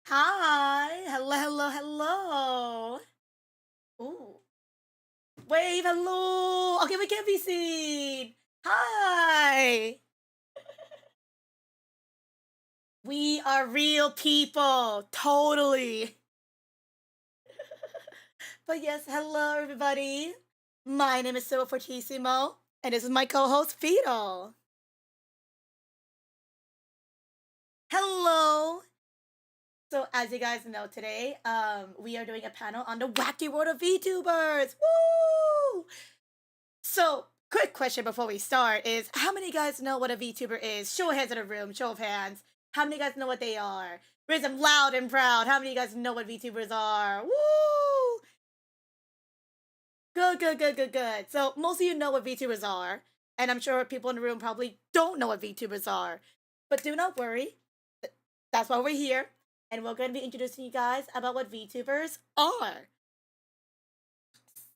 Hi. Hello, hello, hello. Ooh. Wave, hello. Okay, we can't be seen. Hi. We are real people. Totally. But yes, hello everybody. My name is CivilFortissimo, and this is my co-host Fido. Hello. So as you guys know today, we are doing a panel on the wacky world of VTubers. Woo! So, quick question before we start is how many guys know what a VTuber is? Show of hands in the room, show of hands. How many guys know what they are? Raise them loud and proud. How many guys know what VTubers are? Woo! Good, good, good, good, good. So, most of you know what VTubers are, and I'm sure people in the room probably don't know what VTubers are. But do not worry, that's why we're here, and we're going to be introducing you guys about what VTubers are.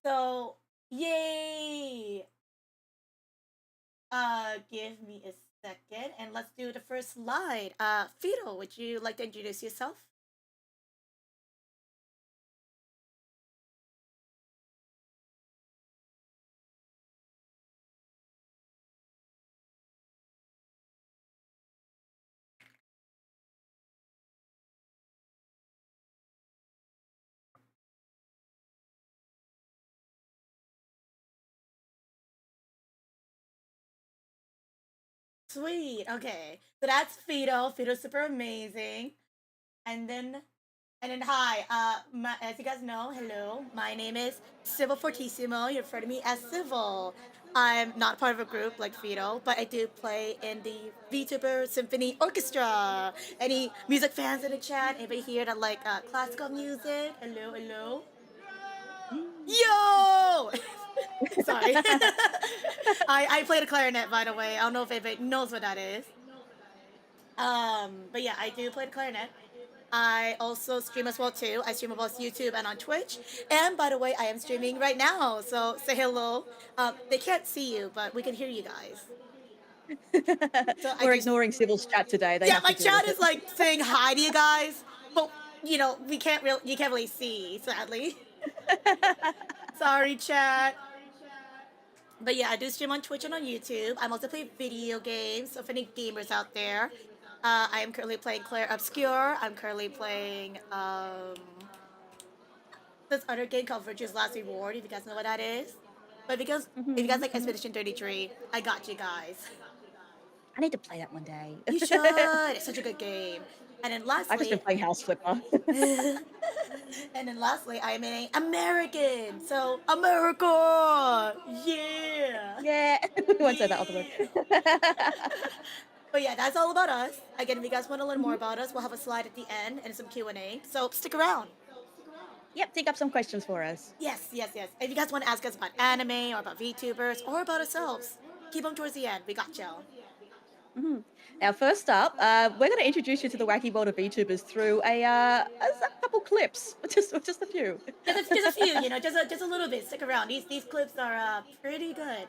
So, yay! Give me a second and let's do the first slide. Fido, would you like to introduce yourself? Sweet. Okay. So that's Fido. Fido's super amazing. And then hi. As you guys know, hello. My name is CivilFortissimo. You refer to me as Civil. I'm not part of a group like Fido, but I do play in the VTuber Symphony Orchestra. Any music fans in the chat? Anybody here that like classical music? Hello, hello. Yo! Sorry. I played a clarinet, by the way. I don't know if anybody knows what that is. But yeah, I do play the clarinet. I also stream as well too. I stream on both YouTube and on Twitch. And by the way, I am streaming right now, so say hello. They can't see you, but we can hear you guys. So I We're do. ignoring Civil's chat today. They Yeah, have my to deal chat with is it. like saying hi to you guys, but we can't really. You can't really see, sadly. Sorry, chat. But yeah, I do stream on Twitch and on YouTube. I'm also play video games. So, if any gamers out there, I am currently playing Claire Obscure. I'm currently playing this other game called Virtue's Last Reward. If you guys know what that is, but because if you guys like Expedition 33, I got you guys. I need to play that one day. You should. It's such a good game. And then I've just been lastly, playing House Flipper. I am an American. So America, yeah. Yeah, we won't say that other word. But yeah, that's all about us. Again, if you guys want to learn more Mhm. about us, we'll have a slide at the end and some Q&A. So stick around. Yep, think up some questions for us. Yes, yes, yes. If you guys want to ask us about anime or about VTubers or about ourselves, keep them towards the end. We got y'all. Mhm. Now, first up, we're going to introduce you to the wacky world of VTubers through a couple clips, just a few. Just a few, just a little bit. Stick around. These clips are pretty good.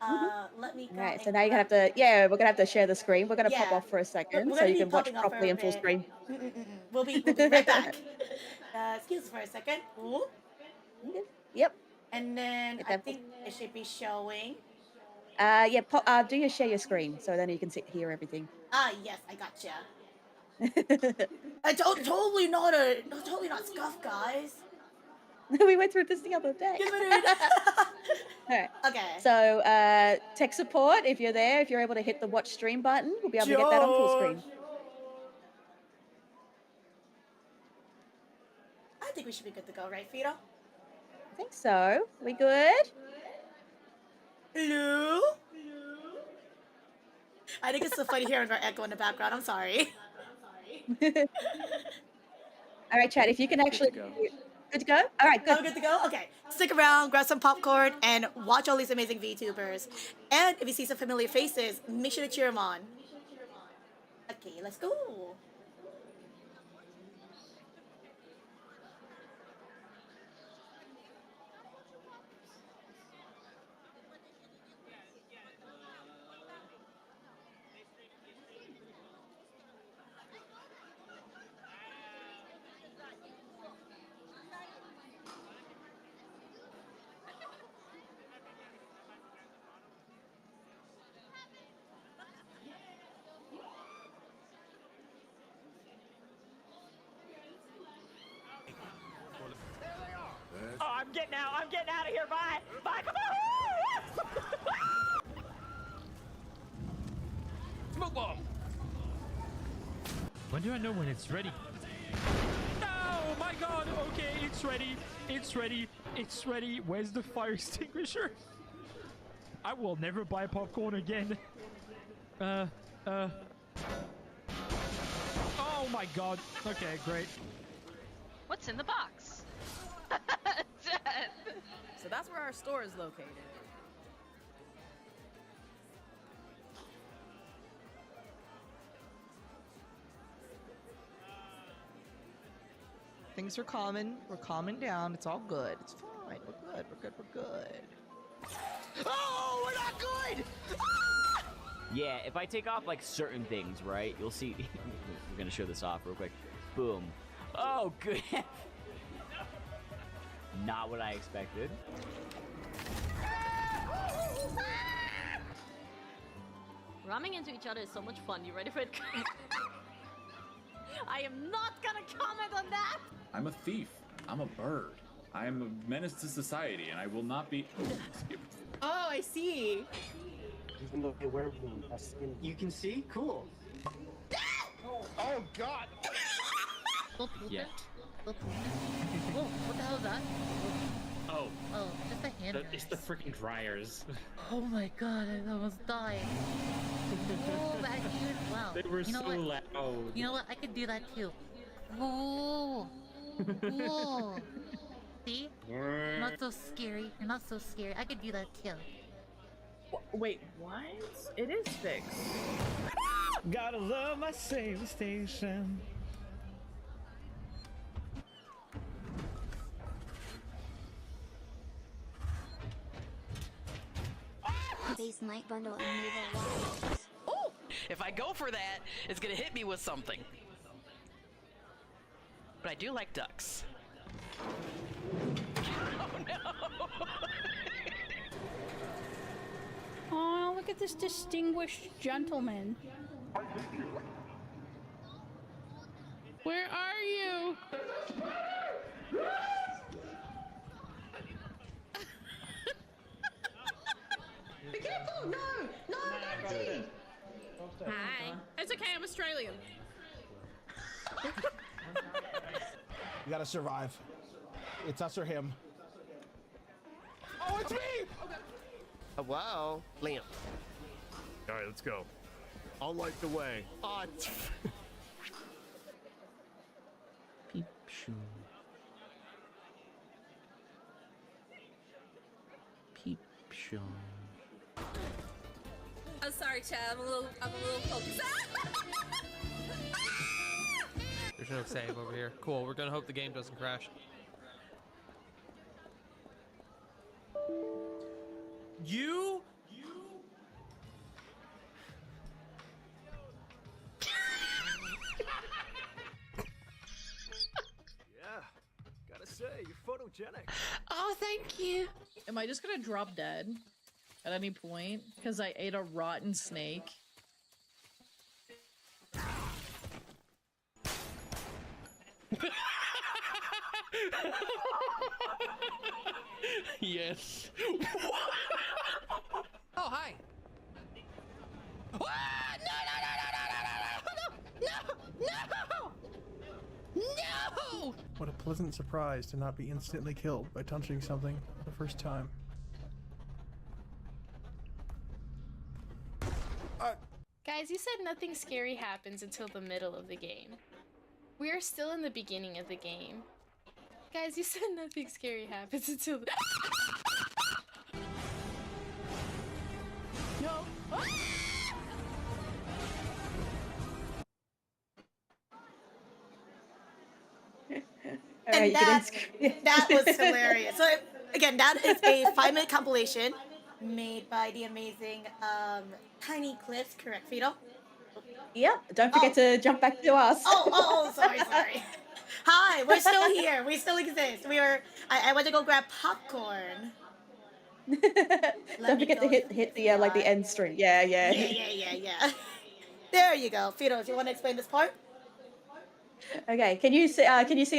Mhm. Let me All go right, so and now you're gonna grab. have to, yeah, we're gonna have to share the screen. We're gonna pop Yeah, off for a we're second so gonna you be can watch popping off for properly a in full bit. screen. We'll be right back. Excuse us for a second. Ooh. Yep, And then get I that. think it should be showing. Yeah, do you share your screen so then you can hear everything. Ah, yes, I gotcha. I totally not scuff, guys. We went through this the other day. Yes, we did. All right. Okay. So, tech support, if you're there, if you're able to hit the watch stream button, we'll be able to get that on full Josh. screen. I think we should be good to go, right, Fido? I think so. We good? Hello? I think it's so funny hearing our echo in the background. I'm sorry. All right, Chad, if you can actually. Good to go? All right, Are good. we good to go? Okay. Stick around, grab some popcorn, and watch all these amazing VTubers. And if you see some familiar faces, make sure to cheer them on. Okay, let's go. getting out. I'm getting out of here. Bye. Bye. Come on. Smoke bomb. When do I know when it's ready? Oh my god! Okay, it's ready. It's ready. It's ready. Where's the fire extinguisher? I will never buy popcorn again. Oh my god. Okay, great. What's in the box? So that's where our store is located. Things are calming. We're calming down. It's all good. It's fine. We're good. We're good. We're good. Oh, we're not good! Ah! Yeah, if I take off like certain things, right? You'll see. We're gonna show this off real quick. Boom. Oh, good. Not what I expected. Ramming into each other is so much fun. You ready for it? I am not gonna comment on that! I'm a thief. I'm a bird. I am a menace to society, and I will not be. Oh, I see. Even though they wear one, you can see? Cool. Oh, God! Yeah. Whoa, what the hell is that? Oh, Oh, just a hand. it's the freaking dryers. Oh my god, I almost died. Oh, back here. Wow. They were you know so what? loud. You know what? I could do that too. Whoa. Whoa. See? Not so scary. You're not so scary. I could do that too. Wait, what? It is fixed. Gotta love my save station. Base night bundle and naval wires. Oh! If I go for that, it's gonna hit me with something. But I do like ducks. Oh no! Oh, look at this distinguished gentleman. Where are you? Be careful! No! No, Nancy! Hi. It's okay, I'm Australian. You gotta survive. It's us or him. Oh, it's me! Wow. Lamp. All right, let's go. I'll light the way. Peep shoo. Peep shoo. I'm sorry, Chad. I'm a little focused. There's no save over here. Cool. We're gonna hope the game doesn't crash. You? Yeah. Gotta say, you're photogenic. Oh, thank you. Am I just gonna drop dead at any point because I ate a rotten snake? Yes. Oh, hi. Ah, no! No! What a pleasant surprise to not be instantly killed by touching something for the first time. Guys, you said nothing scary happens until the middle of the game. We are still in the beginning of the game. Guys, you said nothing scary happens until the... No. And that was hilarious. So again, that is a 5-minute compilation made by the amazing Tiny Clips, correct, Fido? Yep. Don't forget to jump back to us. Sorry. Hi, we're still here. We still exist. I went to go grab popcorn. Don't forget to hit the like the end string. Yeah. Yeah. There you go. Fido, do you want to explain this part? Okay. Can you see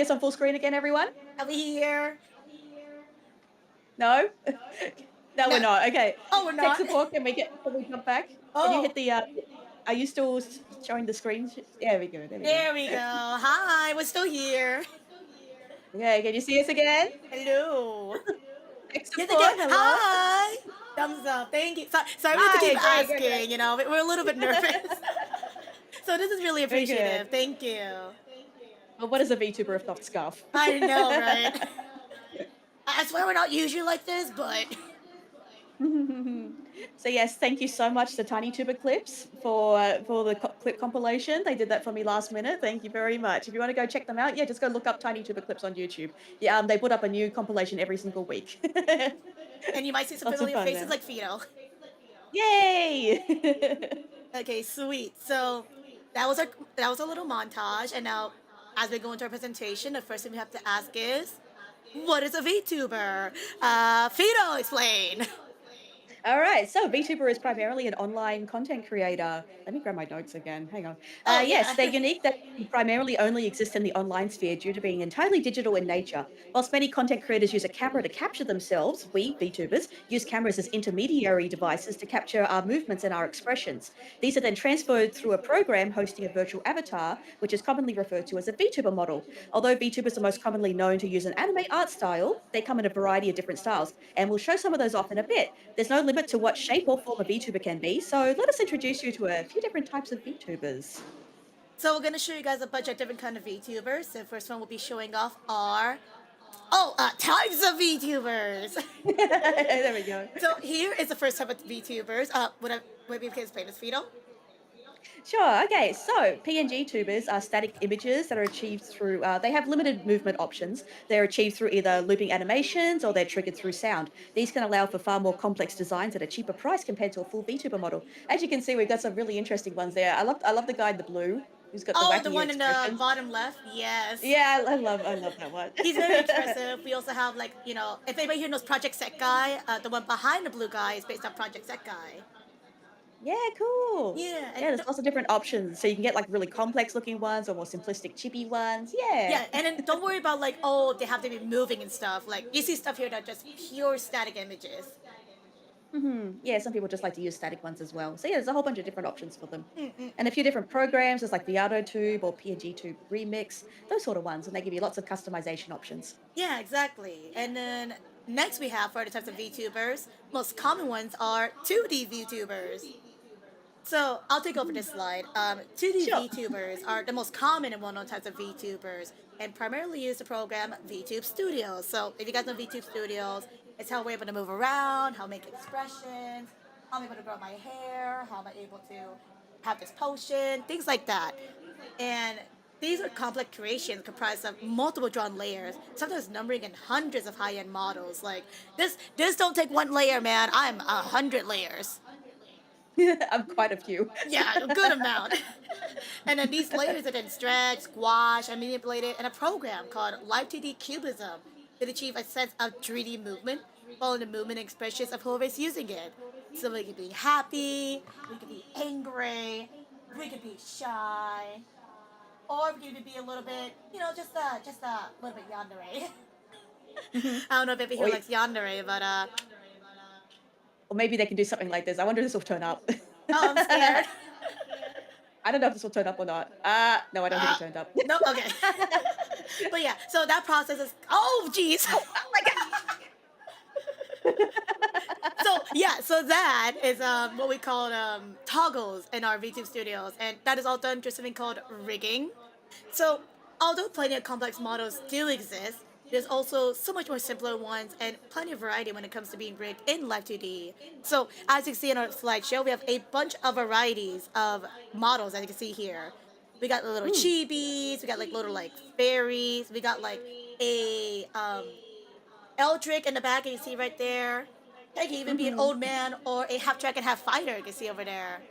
us on full screen again, everyone? Are we here? No? No, we're not. Okay. Oh, we're Tech not. support, can we jump back? Can you Oh, hit the are you still showing the screen? There we go. There we go. there we go. Hi, we're still here. Okay, can you see us again? Hello. Tech Yes, support, again. hello. Hi. Thumbs up. Thank you. Sorry we have to Hi, keep great, asking. great. You know, we're a little bit nervous. So this is really Very appreciative. good. Thank you. Well, what is a VTuber if not scuff? I know, right? I swear we're not usually like this, but So yes, thank you so much to Tiny Tuber Clips for the clip compilation. They did that for me last minute. Thank you very much. If you want to go check them out, yeah, just go look up Tiny Tuber Clips on YouTube. Yeah, they put up a new compilation every single week. and you might see some Lots of familiar fun faces now. like Fido. Yay! Okay, sweet. So that was a little montage, and now as we go into our presentation, the first thing we have to ask is, what is a VTuber? Fido, explain. All right, so VTuber is primarily an online content creator. Let me grab my notes again. Hang on. Oh Yes, yeah. they're unique that they primarily only exist in the online sphere due to being entirely digital in nature. Whilst many content creators use a camera to capture themselves, we, VTubers, use cameras as intermediary devices to capture our movements and our expressions. These are then transferred through a program hosting a virtual avatar, which is commonly referred to as a VTuber model. Although VTubers are most commonly known to use an anime art style, they come in a variety of different styles, and we'll show some of those off in a bit. There's no limit to what shape or form a VTuber can be, so let us introduce you to a few different types of VTubers. So we're gonna show you guys a bunch of different kind of VTubers. The first one we'll be showing off are types of VTubers. There we go. So here is the first type of VTubers. Would we can explain this, Fido? Sure. Okay. So PNG tubers are static images that are achieved through. They have limited movement options. They're achieved through either looping animations or they're triggered through sound. These can allow for far more complex designs at a cheaper price compared to a full VTuber model. As you can see, we've got some really interesting ones there. I love the guy in the blue who's got the Oh, the wacky one in the expressions. bottom left. Yes. Yeah, I love that one. He's very expressive. We also have if anybody here knows Project Set Guy, the one behind the blue guy is based on Project Set Guy. Yeah, cool. Yeah, Yeah, there's lots of different options. So you can get like really complex looking ones or more simplistic chippy ones. Yeah. yeah, and then don't worry about they have to be moving and stuff. Like you see stuff here that are just pure static images. Yeah, some people just like to use static ones as well. So yeah, there's a whole bunch of different options for them. Mm-mm. And a few different programs, there's like the AutoTube or PNG Tube Remix, those sort of ones, and they give you lots of customization options. Yeah, exactly. And then next we have for the types of VTubers, most common ones are 2D VTubers. So I'll take over this slide. 2D Sure. VTubers are the most common and well-known types of VTubers, and primarily use the program VTube Studios. So if you guys know VTube Studios, it's how we're able to move around, how I make expressions, how I'm able to grow my hair, how am I able to have this potion, things like that. And these are complex creations comprised of multiple drawn layers, sometimes numbering in hundreds of high-end models. Like this don't take one layer, man. I'm 100 layers. I'm quite a few. Yeah, a good amount. And then these layers are then stretched, squashed, and manipulated in a program called Live 2D Cubism to achieve a sense of 3D movement, following the movement and expressions of whoever's using it. So we could be happy, we could be angry, we could be shy, or we could be a little bit, just a little bit yandere. I don't know if everybody here Or, likes yandere, but or maybe they can do something like this. I wonder if this will turn up. oh, I'm scared. I don't know if this will turn up or not. No, I don't think it turned up. No, okay. But yeah, so that process is. Oh, jeez. Oh my god. So that is what we call toggles in our VTube studios, and that is all done through something called rigging. So although plenty of complex models do exist, there's also so much more simpler ones and plenty of variety when it comes to being rigged in Live 2D. So as you can see in our slideshow, we have a bunch of varieties of models, as you can see here. We got the little chibis, we got little fairies, we got a Eldrick in the back, you can see right there. It can even be an old man or a half track and half fighter, you can see over there.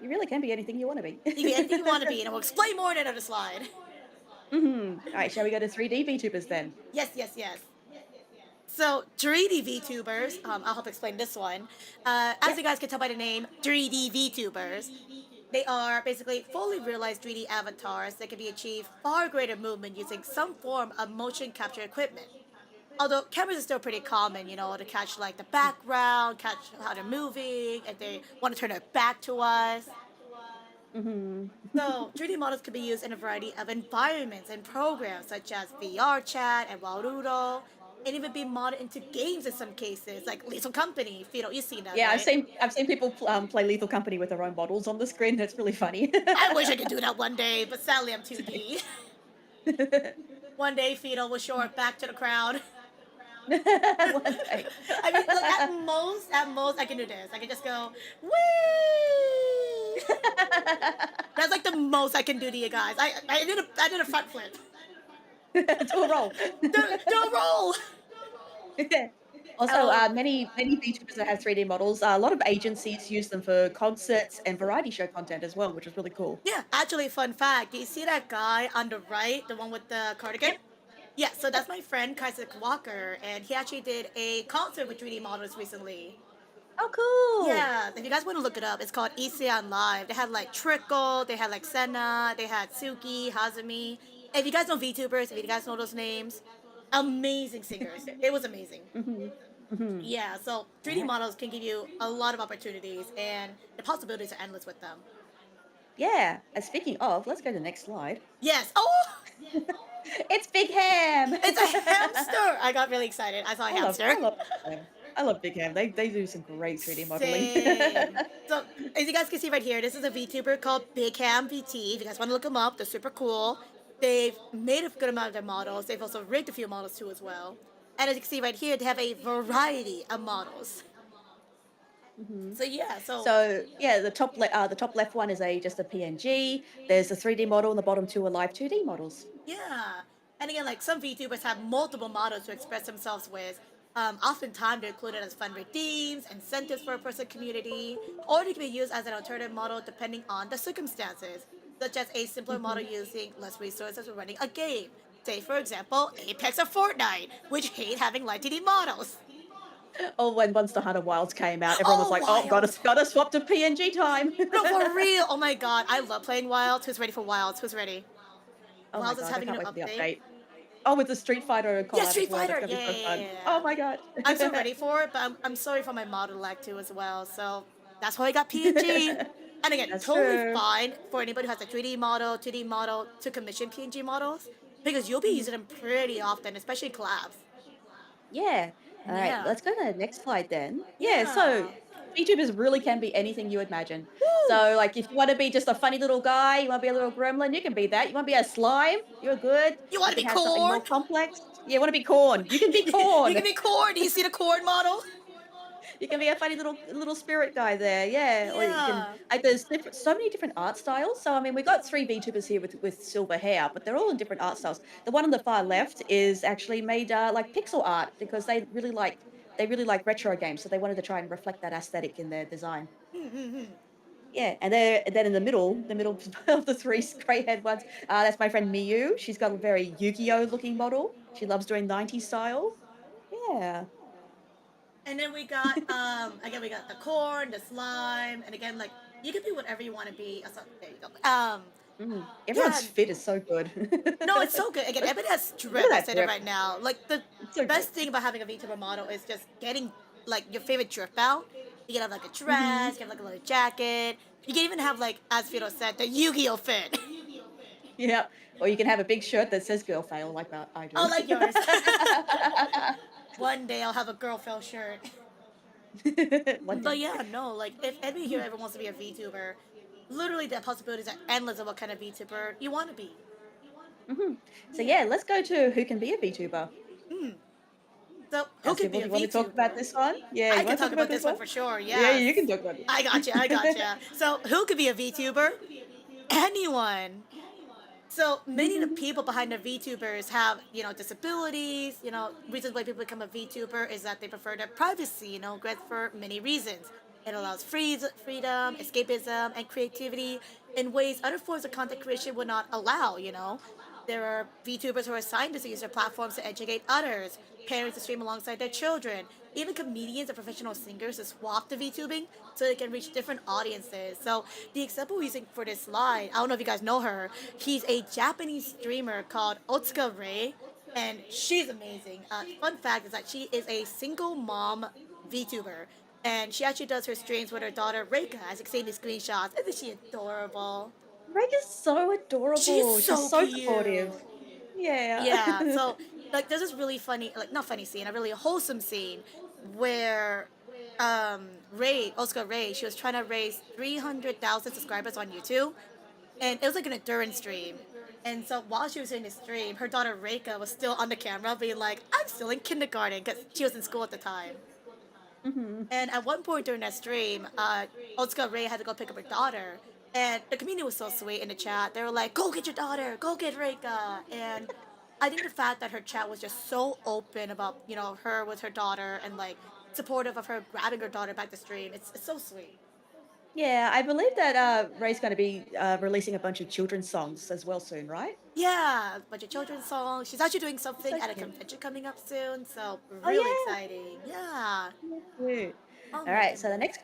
You really can be anything you want to be. You can be anything you want to be, and we'll explain more in another slide. All right, shall we go to 3D VTubers then? Yes. So 3D VTubers, I'll help explain this one. As you guys can tell by the name, 3D VTubers, they are basically fully realized 3D avatars that can be achieved far greater movement using some form of motion capture equipment. although cameras are still pretty common, you know, to catch like the background, catch how they're moving, if they want to turn their back to us. Hmm. So 3D models can be used in a variety of environments and programs such as VR chat and Warudo, and even be modded into games in some cases, like Lethal Company. You've seen that, Yeah, right? I've seen people play Lethal Company with their own models on the screen. That's really funny. I wish I could do that one day, but sadly I'm 2D. One day Fido will show her back to the crowd. One day. I mean, like at most, I can do this. I can just go, wee. That's like the most I can do to you guys. I did a front flip. Do a roll. Do a roll. Also, Oh. many VTubers that have 3D models, a lot of agencies use them for concerts and variety show content as well, which is really cool. Yeah, actually, fun fact. Do you see that guy on the right, the one with the cardigan? Yeah, so that's my friend Kaisek Walker, and he actually did a concert with 3D models recently. Oh, cool. Yeah, if you guys want to look it up, it's called ECN Live. They had like Trickle, they had like Senna, they had Suki, Hazumi. If you guys know VTubers, if you guys know those names, amazing singers. It was amazing. Yeah, so 3D models can give you a lot of opportunities, and the possibilities are endless with them. Yeah, and speaking of, let's go to the next slide. Yes. Oh! It's Big Ham! It's a hamster! I got really excited. I saw a hamster. I love Big Ham. They do some great 3D modeling. Same. So, as you guys can see right here, this is a VTuber called Big Ham VT. If you guys want to look them up, they're super cool. They've made a good amount of their models. They've also rigged a few models too as well. And as you can see right here, they have a variety of models. So yeah, So yeah, the top left one is just a PNG. There's a 3D model, and the bottom two are live 2D models. yeah. And again, like some VTubers have multiple models to express themselves with. Oftentimes they're included as fun redeems, incentives for a person community, or they can be used as an alternative model depending on the circumstances, such as a simpler model using less resources for running a game. Say, for example, Apex or Fortnite, which hate having live 2D models. Oh, when Monster Hunter Wilds came out, everyone was like, "Oh, gotta swap to PNG time." No, for real. Oh my god, I love playing Wilds. Who's ready for Wilds? Who's ready? Oh Wilds my is god, I having a can't new wait for the update. update. Oh, with the Street Fighter collab Yeah, Street as well. Fighter. That's gonna be so fun. Yeah. Oh my god. I'm so ready for it, but I'm sorry for my model lag too as well. So that's why I got PNG. And again, That's totally true. fine for anybody who has a 3D model, 2D model to commission PNG models because you'll be using them pretty often, especially collabs. Yeah. All right, Yeah. let's go to the next slide then. Yeah, so VTubers really can be anything you imagine. So, like, if you want to be just a funny little guy, you want to be a little gremlin, you can be that. You want to be a slime, you're good. You want to can be have something more corn? complex. Yeah, you want to be corn. You can be corn. You can be corn. Do you see the corn model? You can be a funny little spirit guy there, yeah. Or you can Yeah. like there's so many different art styles. So I mean, we got three VTubers here with silver hair, but they're all in different art styles. The one on the far left is actually made like pixel art because they really like retro games, so they wanted to try and reflect that aesthetic in their design. Yeah, and then in the middle of the three gray-haired ones, that's my friend Miyu. She's got a very Yu-Gi-Oh looking model. She loves doing 90s style. Yeah. And then we got again we got the corn, the slime, and again like you can be whatever you want to be. So, there you go. Everyone's fit is so good. No, it's so good. Again, everybody has drip. Look at I that said drip. it right now. Like the so best thing about having a VTuber model is just getting like your favorite drip out. You can have like a dress, you can have like a little jacket. You can even have like, as Fido said, the Yu-Gi-Oh fit. Yeah. Or you can have a big shirt that says girl fail like that I do. Oh, like yours. One day I'll have a girl fail shirt. But yeah, no, like if anybody here ever wants to be a VTuber, literally the possibilities are endless of what kind of VTuber you want to be. So yeah, let's go to who can be a VTuber. So who can be a You want to talk VTuber? about this one? Yeah, I you can wanna talk about this one for sure. Yeah. Yeah, you can talk about it. I gotcha. So who could be a VTuber? Anyone. So many of the people behind the VTubers have, you know, disabilities. You know, reasons why people become a VTuber is that they prefer their privacy. You know, great for many reasons. It allows freedom, escapism, and creativity in ways other forms of content creation would not allow. You know, there are VTubers who are assigned to use their platforms to educate others, parents to stream alongside their children, even comedians and professional singers to swap to VTubing so they can reach different audiences. So the example we're using for this slide, I don't know if you guys know her. She's a Japanese streamer called Otsuka Rei. and she's amazing. Fun fact is that she is a single mom VTuber, and she actually does her streams with her daughter Reika, as you can see in the screenshots. Isn't she adorable? Rega's so She's adorable. She's so so cute. supportive. Yeah. Yeah, so like there's this really funny, like not funny scene, a really wholesome scene where Oscar Ray, she was trying to raise 300,000 subscribers on YouTube, and it was like an endurance stream. And so while she was doing the stream, her daughter Reika was still on the camera being like, I'm still in kindergarten because she was in school at the time. Mhm. And at one point during that stream, Oscar Ray had to go pick up her daughter. And the community was so sweet in the chat. They were like, go get your daughter, go get Reika. And I think the fact that her chat was just so open about, her with her daughter and like supportive of her grabbing her daughter back to stream, it's so sweet. Yeah, I believe that Ray's going to be releasing a bunch of children's songs as well soon, right? Yeah, a bunch of children's songs. She's actually doing So something at a cute. convention coming up soon, so Oh really yeah. exciting. Yeah. Cute. Oh All my right. So the goodness.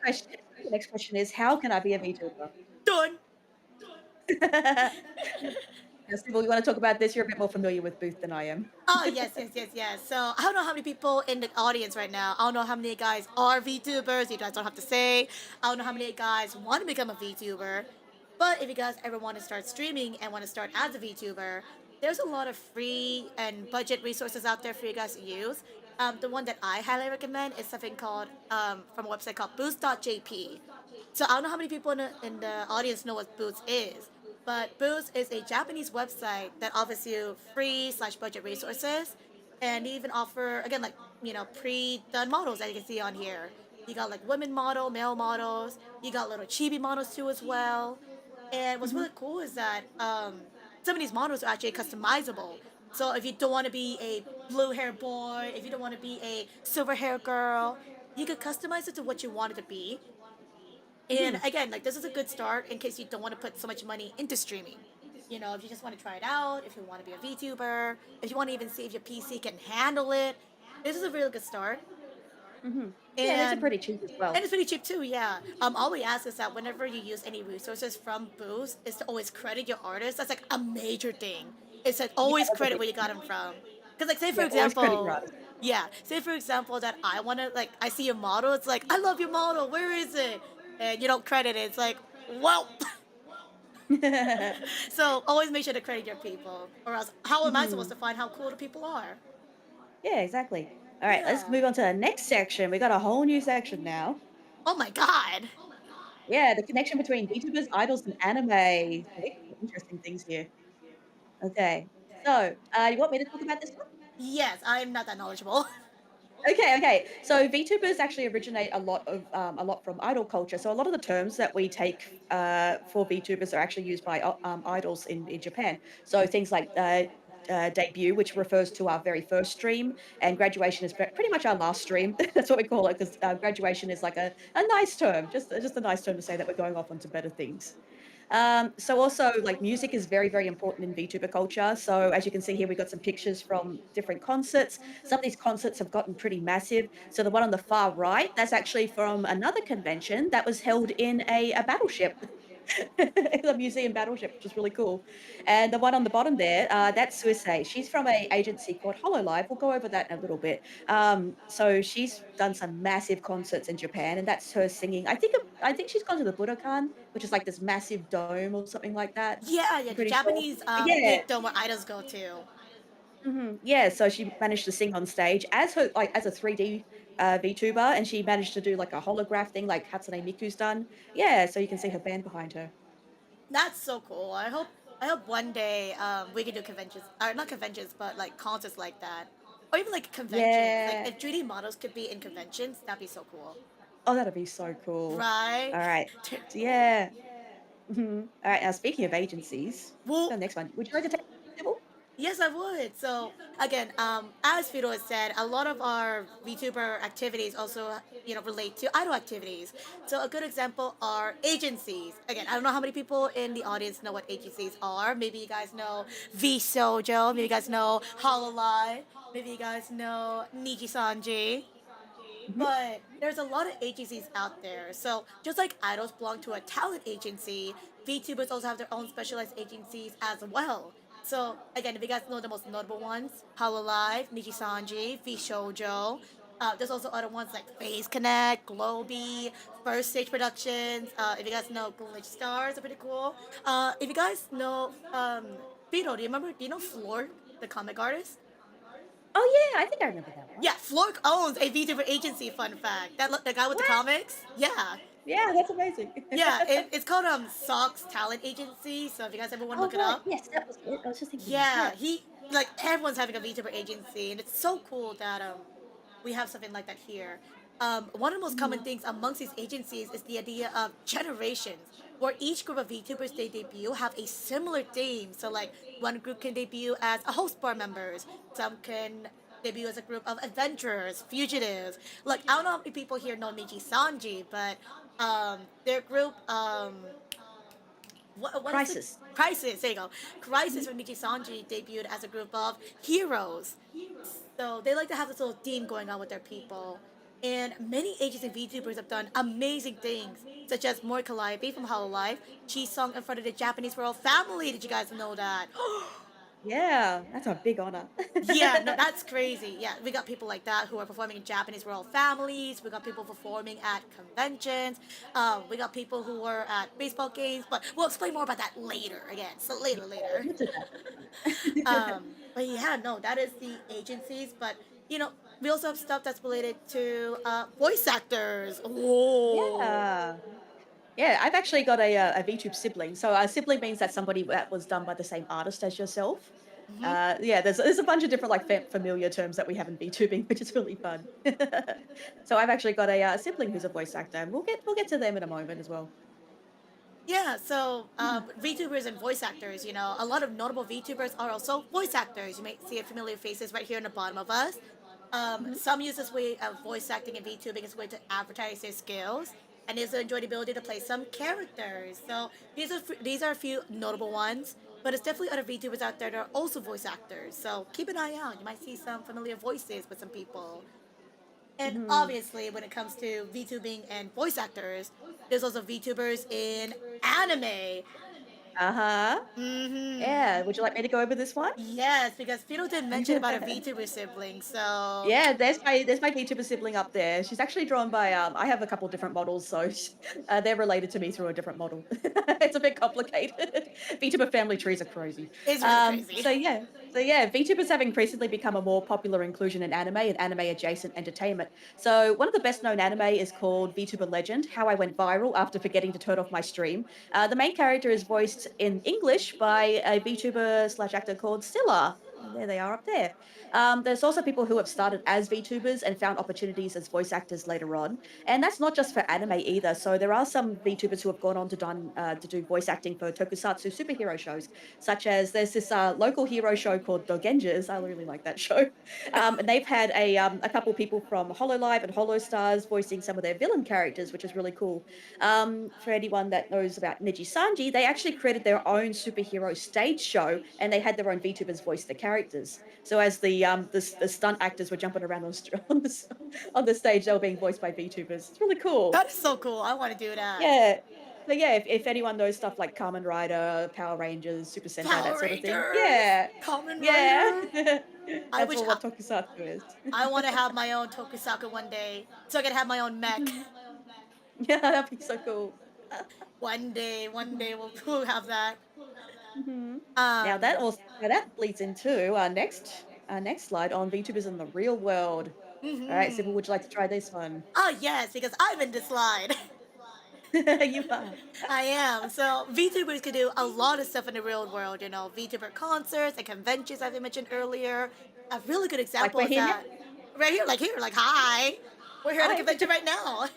next question is, how can I be a VTuber? Done. Now, Sybil, you want to talk about this? You're a bit more familiar with Booth than I am. Oh yes, yes, yes, yes. So I don't know how many people in the audience right now. I don't know how many guys are VTubers. You guys don't have to say. I don't know how many guys want to become a VTuber. But if you guys ever want to start streaming and want to start as a VTuber, there's a lot of free and budget resources out there for you guys to use. The one that I highly recommend is something called from a website called Boost.jp. So I don't know how many people in the audience know what Boost is, but Boost is a Japanese website that offers you free slash budget resources, and they even offer again like pre-done models that you can see on here. You got like women model, male models. You got little chibi models too as well. And what's Mhm. really cool is that some of these models are actually customizable. So if you don't want to be a blue hair boy, if you don't want to be a silver hair girl, you could customize it to what you want it to be. And Mhm. again, like this is a good start in case you don't want to put so much money into streaming. If you just want to try it out, if you want to be a VTuber, if you want to even see if your PC can handle it, this is a really good start. Mhm. Yeah, and those are And pretty cheap as well. it's pretty cheap too, yeah. All we ask is that whenever you use any resources from Boost, is to always credit your artist. That's like a major thing. It's like Yeah, always that's a credit big. where you got them from. Because like say for Yeah, always credit your example, artist. yeah, say for example that I wanna like I see a model, it's like I love your model. Where is it? And you don't credit it. It's like, well. So always make sure to credit your people, or else how am I supposed Mhm. to find how cool the people are? Yeah, exactly. All right, let's Yeah. move on to the next section. We got a whole new section now. Oh my god. Yeah, the connection between VTubers, idols, and anime. So we got some interesting things here. Okay. So, you want me to talk about this one? Yes, I'm not that knowledgeable. Okay. So VTubers actually originate a lot from idol culture. So a lot of the terms that we take for VTubers are actually used by idols in Japan. So things like debut, which refers to our very first stream, and graduation is pretty much our last stream. That's what we call it, because graduation is like a nice term, just a nice term to say that we're going off onto better things. So also like music is very, very important in VTuber culture. So as you can see here, we've got some pictures from different concerts. Some of these concerts have gotten pretty massive. So the one on the far right, that's actually from another convention that was held in a battleship. The museum battleship, which is really cool. And the one on the bottom there, that's Suisse. She's from a agency called Hololive. We'll go over that in a little bit. So she's done some massive concerts in Japan, and that's her singing. I think she's gone to the Budokan, which is like this massive dome or something like that. Yeah, yeah, I'm the pretty sure. Japanese Yeah. big dome where idols go to. Yeah, so she managed to sing on stage as her like as a 3D VTuber, and she managed to do like a holograph thing like Hatsune Miku's done. Yeah, so you can see her band behind her. That's so cool. I hope one day we can do conventions, or not conventions, but like concerts like that, or even like conventions. Like Yeah. if 3D models could be in conventions, that'd be so cool. Oh, that'd be so cool. Right? All right. So yeah. All right. Now speaking of agencies, Well, the next one. Would you like to take Sybil? yes, I would. So again, as Fido has said, a lot of our VTuber activities also, relate to idol activities. So a good example are agencies. Again, I don't know how many people in the audience know what agencies are. Maybe you guys know V Sojo. Maybe you guys know Hololive. Maybe you guys know Niji Sanji. Mhm. But there's a lot of agencies out there. So just like idols belong to a talent agency, VTubers also have their own specialized agencies as well. So again, if you guys know the most notable ones, Hololive, Nijisanji, Shoujo. There's also other ones like Phase Connect, Globy, First Stage Productions. If you guys know Glitch Stars, are pretty cool. If you guys know, Vito, do you remember? Do you know Floor, the comic artist? Oh yeah, I think I remember that one. Yeah, Flork owns a VTuber agency. Fun fact. The guy with the comics. Yeah. Yeah, that's amazing. Yeah, it's called Sock's Talent Agency. So if you guys ever want to Oh look it right, up, yes, that was it. I was just thinking that. yeah, Yeah. he like everyone's having a VTuber agency, and it's so cool that we have something like that here. One of the most common things amongst these agencies is the idea of generations, where each group of VTubers they debut have a similar theme. So like one group can debut as a host bar members, some can debut as a group of adventurers, fugitives. Like I don't know how many people here know Niji Sanji, but their group what is the Crisis. Crisis? There you go. Crisis from Nichi Sanji debuted as a group of heroes. So they like to have this little theme going on with their people. And many agents and VTubers have done amazing things, such as Mori Calliope from Hololive. She sung in front of the Japanese royal family. Did you guys know that? Yeah, that's a big honor. Yeah, no, that's crazy. Yeah, we got people like that who are performing in Japanese royal families. We got people performing at conventions. We got people who were at baseball games. But we'll explain more about that later. Again, so later. But yeah, no, that is the agencies. But you know, we also have stuff that's related to voice actors. Oh. Yeah. Yeah, I've actually got a VTube sibling. So a sibling means that somebody that was done by the same artist as yourself. Mhm. Yeah, there's a bunch of different like familiar terms that we have in VTubing, which is really fun. So I've actually got a sibling who's a voice actor, and we'll get to them in a moment as well. Yeah, so VTubers and voice actors, you know, a lot of notable VTubers are also voice actors. You may see familiar faces right here in the bottom of us. Some use this way of voice acting and VTubing as a way to advertise their skills, and also enjoy the ability to play some characters. So these are a few notable ones, but it's definitely other VTubers out there that are also voice actors. So keep an eye out. You might see some familiar voices with some people. And Mhm. obviously, when it comes to VTubing and voice actors, there's also VTubers in anime. Uh-huh. Mm-hmm. Yeah, would you like me to go over this one? Yes, because Fido did mention about a VTuber sibling, so Yeah, there's my VTuber sibling up there. She's actually drawn by I have a couple different models, so they're related to me through a different model. It's a bit complicated. VTuber family trees are crazy. it's really So crazy. yeah, VTubers have increasingly become a more popular inclusion in anime and anime adjacent entertainment. So one of the best known anime is called VTuber Legend: How I Went Viral After Forgetting to Turn Off My Stream. The main character is voiced in English by a VTuber slash actor called Scylla. There they are up there. There's also people who have started as VTubers and found opportunities as voice actors later on, and that's not just for anime either. So there are some VTubers who have gone on to do voice acting for tokusatsu superhero shows, such as there's this local hero show called Dogenjas. I really like that show, and they've had a couple people from Hololive and Holostars voicing some of their villain characters, which is really cool. For anyone that knows about Niji Sanji, they actually created their own superhero stage show, and they had their own VTubers voice the characters. So as the stunt actors were jumping around on the stage, they were being voiced by VTubers. It's really cool. That is so cool. I want to do that. Yeah. But yeah, if anyone knows stuff like Kamen Rider, Power Rangers, Super Sentai, that Power sort of thing, Rangers, yeah, Kamen yeah, Rider. I that's wish all what Tokusatsu is. I want to have my own tokusatsu one day, so I can have my own mech. Yeah, that'd be so cool. One day we'll have that. Mhm. Now Um, that leads into our next slide on VTubers in the real world. All right, Sybil, mhm. would you like to try this one? Oh yes, because I'm in this line. You are. I am. So VTubers can do a lot of stuff in the real world. You know, VTuber concerts and conventions, as I mentioned earlier. A really good Like example we're is here now? that right here, like hi, we're here at a Hi. convention right now.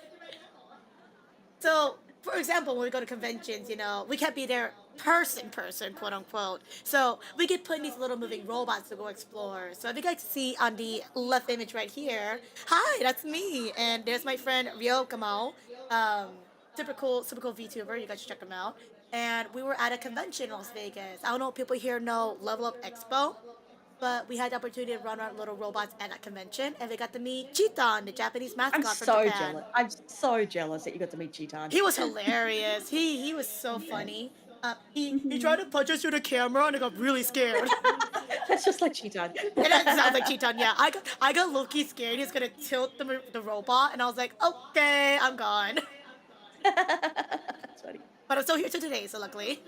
So, for example, when we go to conventions, you know, we can't be there person, quote unquote. So we get put in these little moving robots to go explore. So if you guys see on the left image right here, hi, that's me, and there's my friend Ryo Kamau, um, super cool VTuber. You guys should check him out. And we were at a convention in Las Vegas. I don't know if people here know Level Up Expo, but we had the opportunity to run our little robots at that convention, and we got to meet Chiton, the Japanese I'm mascot from so Japan. jealous. I'm so jealous that you got to meet Cheetan. He was hilarious. He was so Yeah. funny. He tried to punch us through the camera, and I got really scared. That's just like Cheeton. It sounds like Cheeton, yeah. I got low-key scared. He's gonna tilt the robot, and I was like, okay, I'm gone. That's funny. But I'm still here today, so luckily.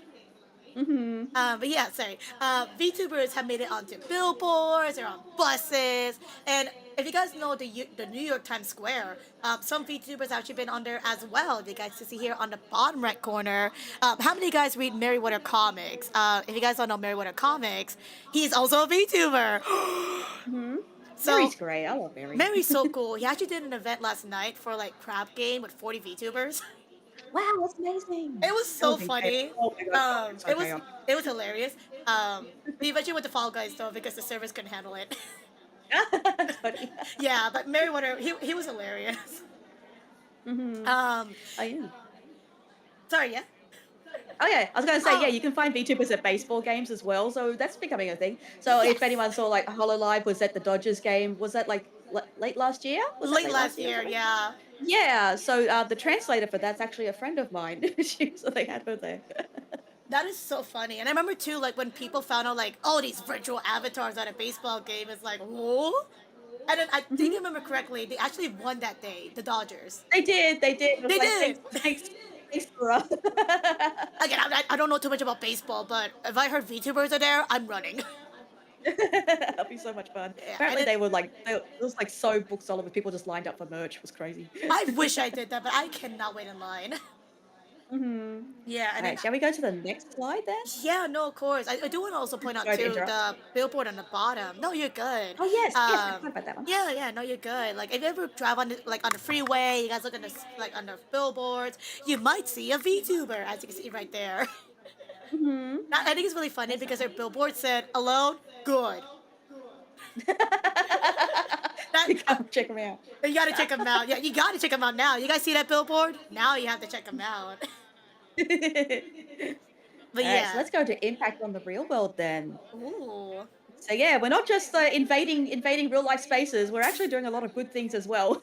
Mm-hmm. But yeah, sorry. VTubers have made it onto billboards, they're on buses, and if you guys know the New York Times Square, some VTubers actually been on there as well. If you guys can see here on the bottom right corner, how many of you guys read Merryweather comics? If you guys don't know Merryweather comics, he's also a VTuber. Mm-hmm. So Mary's great. I love Mary. Mary's so cool. He actually did an event last night for like crab game with 40 VTubers. Wow, that's amazing. It was That so would be funny. great. Oh my god, so chaos. It was hilarious. We eventually went to Fall Guys though because the servers couldn't handle it. That's funny. Yeah, but Merryweather, he was hilarious. Mm-hmm. Oh yeah. Sorry, yeah. Oh yeah, I was gonna say yeah, you can find VTubers at baseball games as well, so that's becoming a thing. So if anyone saw like Hololive was at the Dodgers game, was that like late last year? Was that Late last year, or something? yeah. Yeah, so the translator for that's actually a friend of mine. So they had her there. That is so funny. And I remember too, like when people found out like, oh, these virtual avatars at a baseball game, it's like, whoa. And then I think I remember correctly, they actually won that day, the Dodgers. They did. It was They like, did. Thanks for us. Again, I don't know too much about baseball, but if I heard VTubers are there, I'm running. That'll be so much fun. Yeah, Apparently they were like, it was like so book solid with people just lined up for merch. It was crazy. I wish I did that, but I cannot wait in line. Mm-hmm. Yeah, and Alright, shall we go to the next slide then? yeah, no, of course. I do want to also point out Sorry to too interrupt. the billboard on the bottom. No, you're good. Oh yes, I forgot about that one. Yeah, no, you're good. Like if you ever drive on on the freeway, you guys look on the on the billboards, you might see a VTuber, as you can see right there. Mm-hmm. I think it's really funny because their billboard said alone, good. You gotta check them out. You gotta check them out. Yeah, you gotta check them out now. You guys see that billboard? Now you have to check them out. But Alright, yeah. so let's go to impact on the real world then. Ooh. So yeah, we're not just invading real life spaces. We're actually doing a lot of good things as well.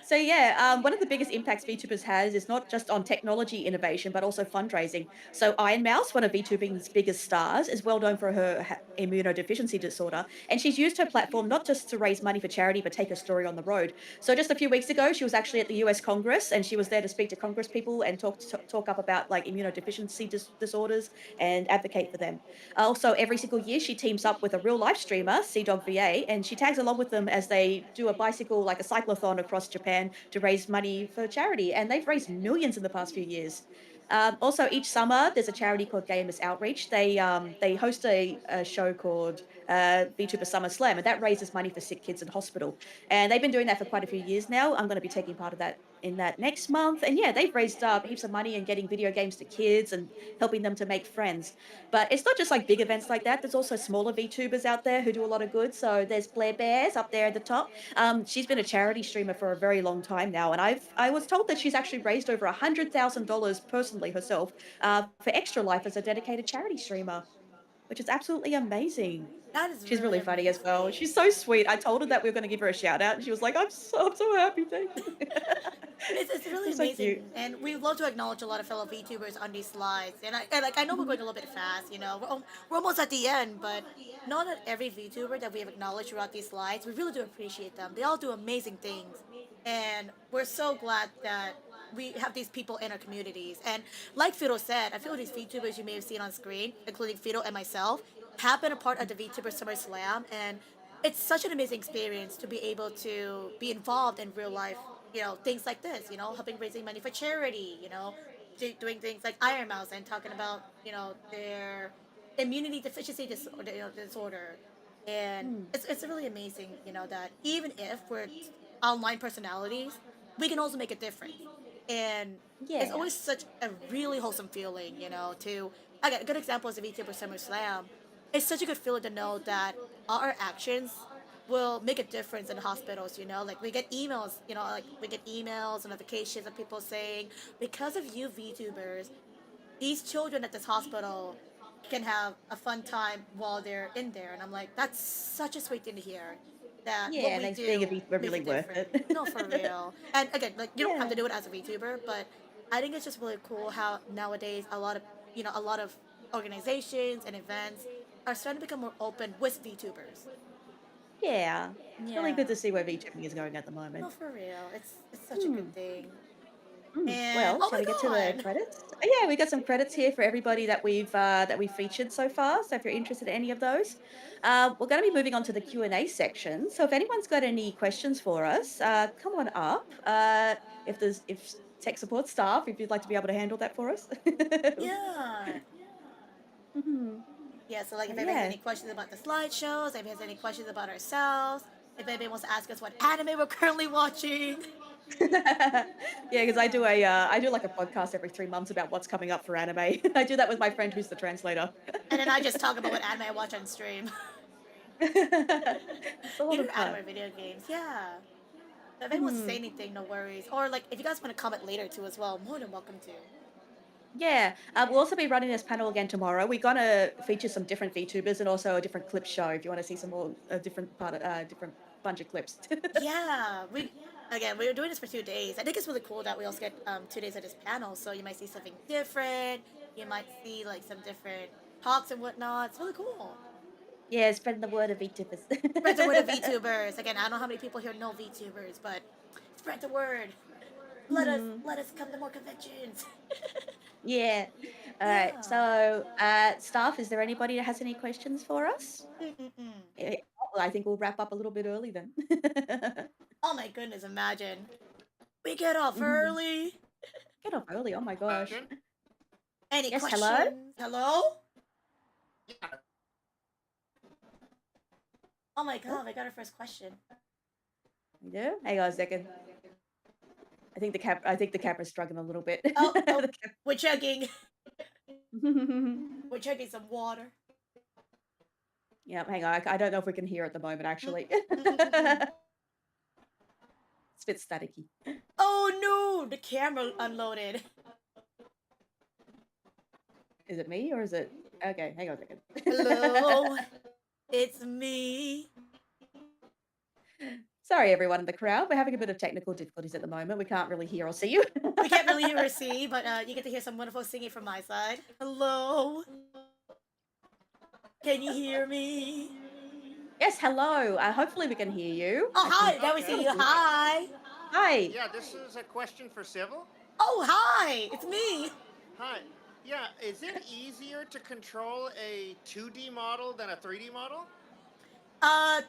So yeah, one of the biggest impacts VTubers has is not just on technology innovation, but also fundraising. So Iron Mouse, one of VTubing's biggest stars, is well known for her immunodeficiency disorder, and she's used her platform not just to raise money for charity, but take her story on the road. So just a few weeks ago, she was actually at the U.S. Congress, and she was there to speak to Congress people and talk up about like immunodeficiency disorders and advocate for them. Also, every single year, she teams up with a real life streamer, CDogVA, and she tags along with them as they do a bicycle, like a cyclothon across Japan to raise money for charity. And they've raised millions in the past few years. Also, each summer, there's a charity called Gamers Outreach. They host a show called VTuber Summer Slam, and that raises money for sick kids in hospital. And they've been doing that for quite a few years now. I'm going to be taking part of that in that next month. And yeah, they've raised heaps of money and getting video games to kids and helping them to make friends. But it's not just like big events like that. There's also smaller VTubers out there who do a lot of good. So there's Blair Bears up there at the top. She's been a charity streamer for a very long time now, and I was told that she's actually raised over $100,000 personally herself for Extra Life as a dedicated charity streamer, which is absolutely amazing. That is She's really funny as well. She's so sweet. I told her that we were going to give her a shout out, and she was like, I'm so happy, thank you. It's really She's so amazing, cute. and we love to acknowledge a lot of fellow VTubers on these slides. And I know we're going a little bit fast, you know, we're almost at the end, but not at every VTuber that we have acknowledged throughout these slides. We really do appreciate them. They all do amazing things, and we're so glad that we have these people in our communities. And like Fido said, I feel these VTubers you may have seen on screen, including Fido and myself, have been a part of the VTuber Summer Slam, and it's such an amazing experience to be able to be involved in real life, you know, things like this, you know, helping raising money for charity, you know, doing things like Iron Mouse and talking about, you know, their immunity deficiency disorder. And it's really amazing, you know, that even if we're online personalities, we can also make a difference. And it's Yeah. always such a really wholesome feeling, you know, to, again, a good example is the VTuber Summer Slam. It's such a good feeling to know that our actions will make a difference in hospitals, you know, like we get emails, you know, like we get emails and notifications of people saying, because of you VTubers, these children at this hospital can have a fun time while they're in there. And I'm like, that's such a sweet thing to hear. That Yeah, what and we it's do being a VTuber makes really a worth difference. it. No, for real. And again, like you don't have Yeah. to do it as a VTuber, but I think it's just really cool how nowadays a lot of a lot of organizations and events are starting to become more open with VTubers. Yeah. It's really Yeah. good to see where VTubing is going at the moment. No, for real. It's such a good thing. And Well, oh shall my we get to the god! credits? Yeah, we got some credits here for everybody that we've featured so far. So if you're interested in any of those, we're going to be moving on to the Q&A section. So if anyone's got any questions for us, come on up. If tech support staff, if you'd like to be able to handle that for us. Yeah. Mhm. Yeah, so like if But anybody has yeah. any questions about the slideshows, if anybody has any questions about ourselves, if anybody wants to ask us what anime we're currently watching. Yeah, because I do like a podcast every 3 months about what's coming up for anime. I do that with my friend who's the translator. And then I just talk about what anime I watch on stream. It's a lot Either of anime fun. or video games, yeah. So if anyone wants to say Mhm. anything, no worries. Or like if you guys want to comment later too as well, more than welcome to. Yeah, we'll also be running this panel again tomorrow. We're gonna feature some different VTubers and also a different clip show if you want to see some more different bunch of clips. Yeah, we're doing this for 2 days. I think it's really cool that we also get 2 days of this panel, so you might see something different. You might see like some different talks and whatnot. It's really cool. Yeah, spreading the word of VTubers. Spread the word of VTubers. Again, I don't know how many people here know VTubers, but spread the word. Let us come to more conventions. Yeah. All right. Yeah. So, staff, is there anybody that has any questions for us? Eh, Well, I think we'll wrap up a little bit early then. Oh my goodness, imagine. We get off Mhm. early. Get up early. Oh my gosh. Any Yes, questions? hello? Hello? Oh my god, I got our first question. You do? Hang on a second. I think the camera's struggling a little bit. Oh, The cap- we're chugging. We're chugging some water. Yeah, hang on. I don't know if we can hear at the moment, actually. It's a bit staticky. Oh no, the camera unloaded. Is it me or is it? Okay, hang on a second. Hello, it's me. Sorry, everyone in the crowd. We're having a bit of technical difficulties at the moment. We can't really hear or see you. We can't really hear or see, but you get to hear some wonderful singing from my side. Hello. Can you hear me? Yes, hello. Hopefully we can hear you. Oh, hi. Now we see you. Hi. Hi. Yeah, this is a question for Civil. Oh, hi. It's me. Hi. Yeah, is it easier to control a 2D model than a 3D model?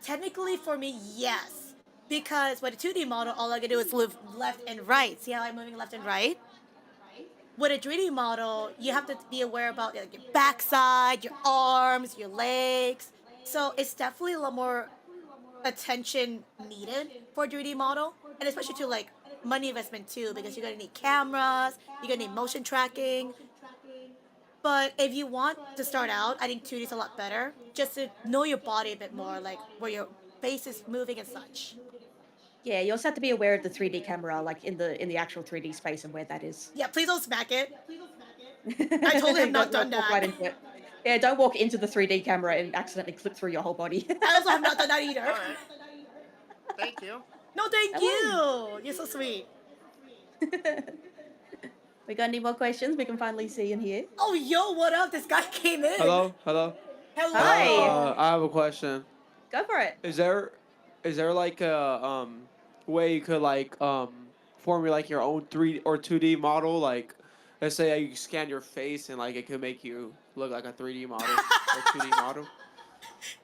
Technically for me, yes. Because with a 2D model, all I can do is move left and right. See how I'm moving left and right? With a 3D model, you have to be aware about like, your backside, your arms, your legs. So it's definitely a lot more attention needed for a 3D model. And especially to like money investment too, because you're gonna need cameras, you're gonna need motion tracking. But if you want to start out, I think 2D is a lot better. Just to know your body a bit more, like where your face is moving and such. Yeah, you also have to be aware of the 3D camera, like in the actual 3D space and where that is. Yeah, please don't smack it. I totally have not done Don't walk that. right into it. Yeah, don't walk into the 3D camera and accidentally clip through your whole body. I also have not done that either. All right. Thank you. No, thank you. You're so sweet. We got any more questions? We can finally see and hear. Oh, yo, what up? This guy came in. Hello, hello. Hello. Hi. I have a question. Go for it. Is there like a way you could like form like your own 3 or 2D model? Like, let's say you scan your face and like it could make you look like a 3D model or 2D model.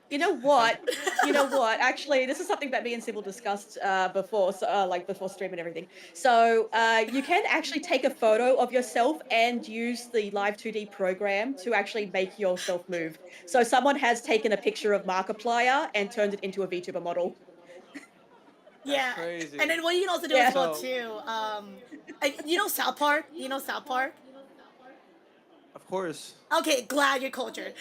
You know what? You know what? Actually, this is something that me and Sybil discussed before, so, like before stream and everything. So you can actually take a photo of yourself and use the Live 2D program to actually make yourself move. So someone has taken a picture of Markiplier and turned it into a VTuber model. Yeah. Crazy. And then what you can also do Yeah. as well So- too. You know South Park? You know South Park? Of course. Okay, glad you're cultured.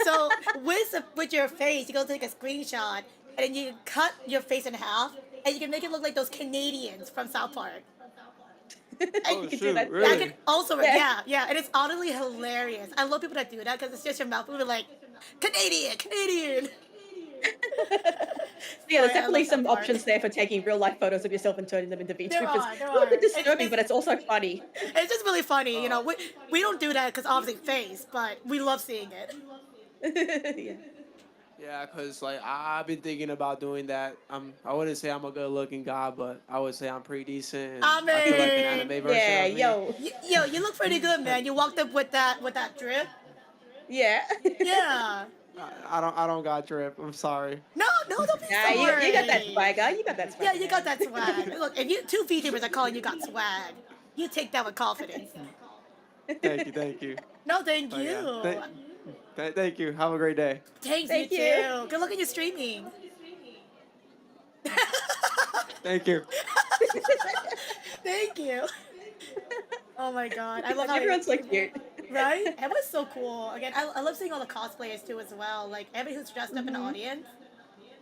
So with your face, you go take a screenshot and then you cut your face in half and you can make it look like those Canadians from South Park. Oh You can do shoot! that. Really? That could also Yeah. yeah, and it's honestly hilarious. I love people that do that because it's just your mouth moving like Canadian. Yeah, there's Sorry, I definitely love that some part. options there for taking real life photos of yourself and turning them into There VTubers. are, there A little bit are. disturbing, but it's also funny. It's just really funny, you know. We don't do that because obviously face, but we love seeing it. Yeah. Yeah, cause like I've been thinking about doing that. I wouldn't say I'm a good looking guy, but I would say I'm pretty decent. And I I feel like an mean, anime version Yeah, of me. yo. yo, you look pretty good, man. You walked up with that drip. Yeah. Yeah. I don't got drip. I'm sorry. No, don't be Nah, sorry. you got that swagger. You got that swagger. Yeah, you got that swag. Look, if you two VTubers are calling you got swag, you take that with confidence. Thank you. No, thank Oh, you. yeah. Thank you. Have a great day. Thanks, Thank you you. too. Good luck in your streaming. Thank you. Thank you. Oh my god, I love how Everyone's so cute. Right? It was so cool. Again, I love seeing all the cosplayers too as well. Like everybody who's dressed up in the audience.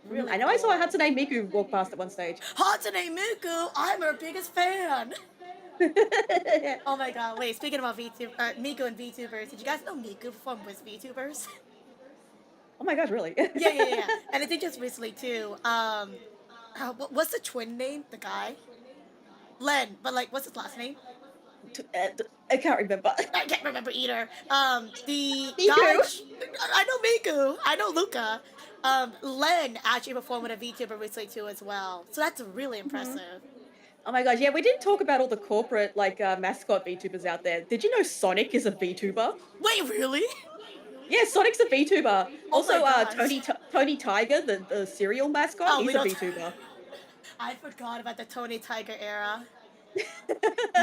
Really I know I saw cool. Hatsune Miku walk past at one stage. Hatsune Miku, I'm her biggest fan. Oh my god, wait, speaking about Miku and VTubers, did you guys know Miku from Vise-Versa? Oh my gosh, really? Yeah. And I think just recently too, what's the twin name? The guy? Len, but like, what's his last name? I can't remember. I can't remember either. The Miku. guy, I know Miku, I know Luca. Len actually performed with a VTuber recently too as well. So that's really impressive. Oh my gosh, yeah, we didn't talk about all the corporate like mascot VTubers out there. Did you know Sonic is a VTuber? Wait, really? Yeah, Sonic's a VTuber. Oh my Also, gosh. Tony Tiger, the cereal mascot, Oh, he's we a don't- VTuber. I forgot about the Tony Tiger era.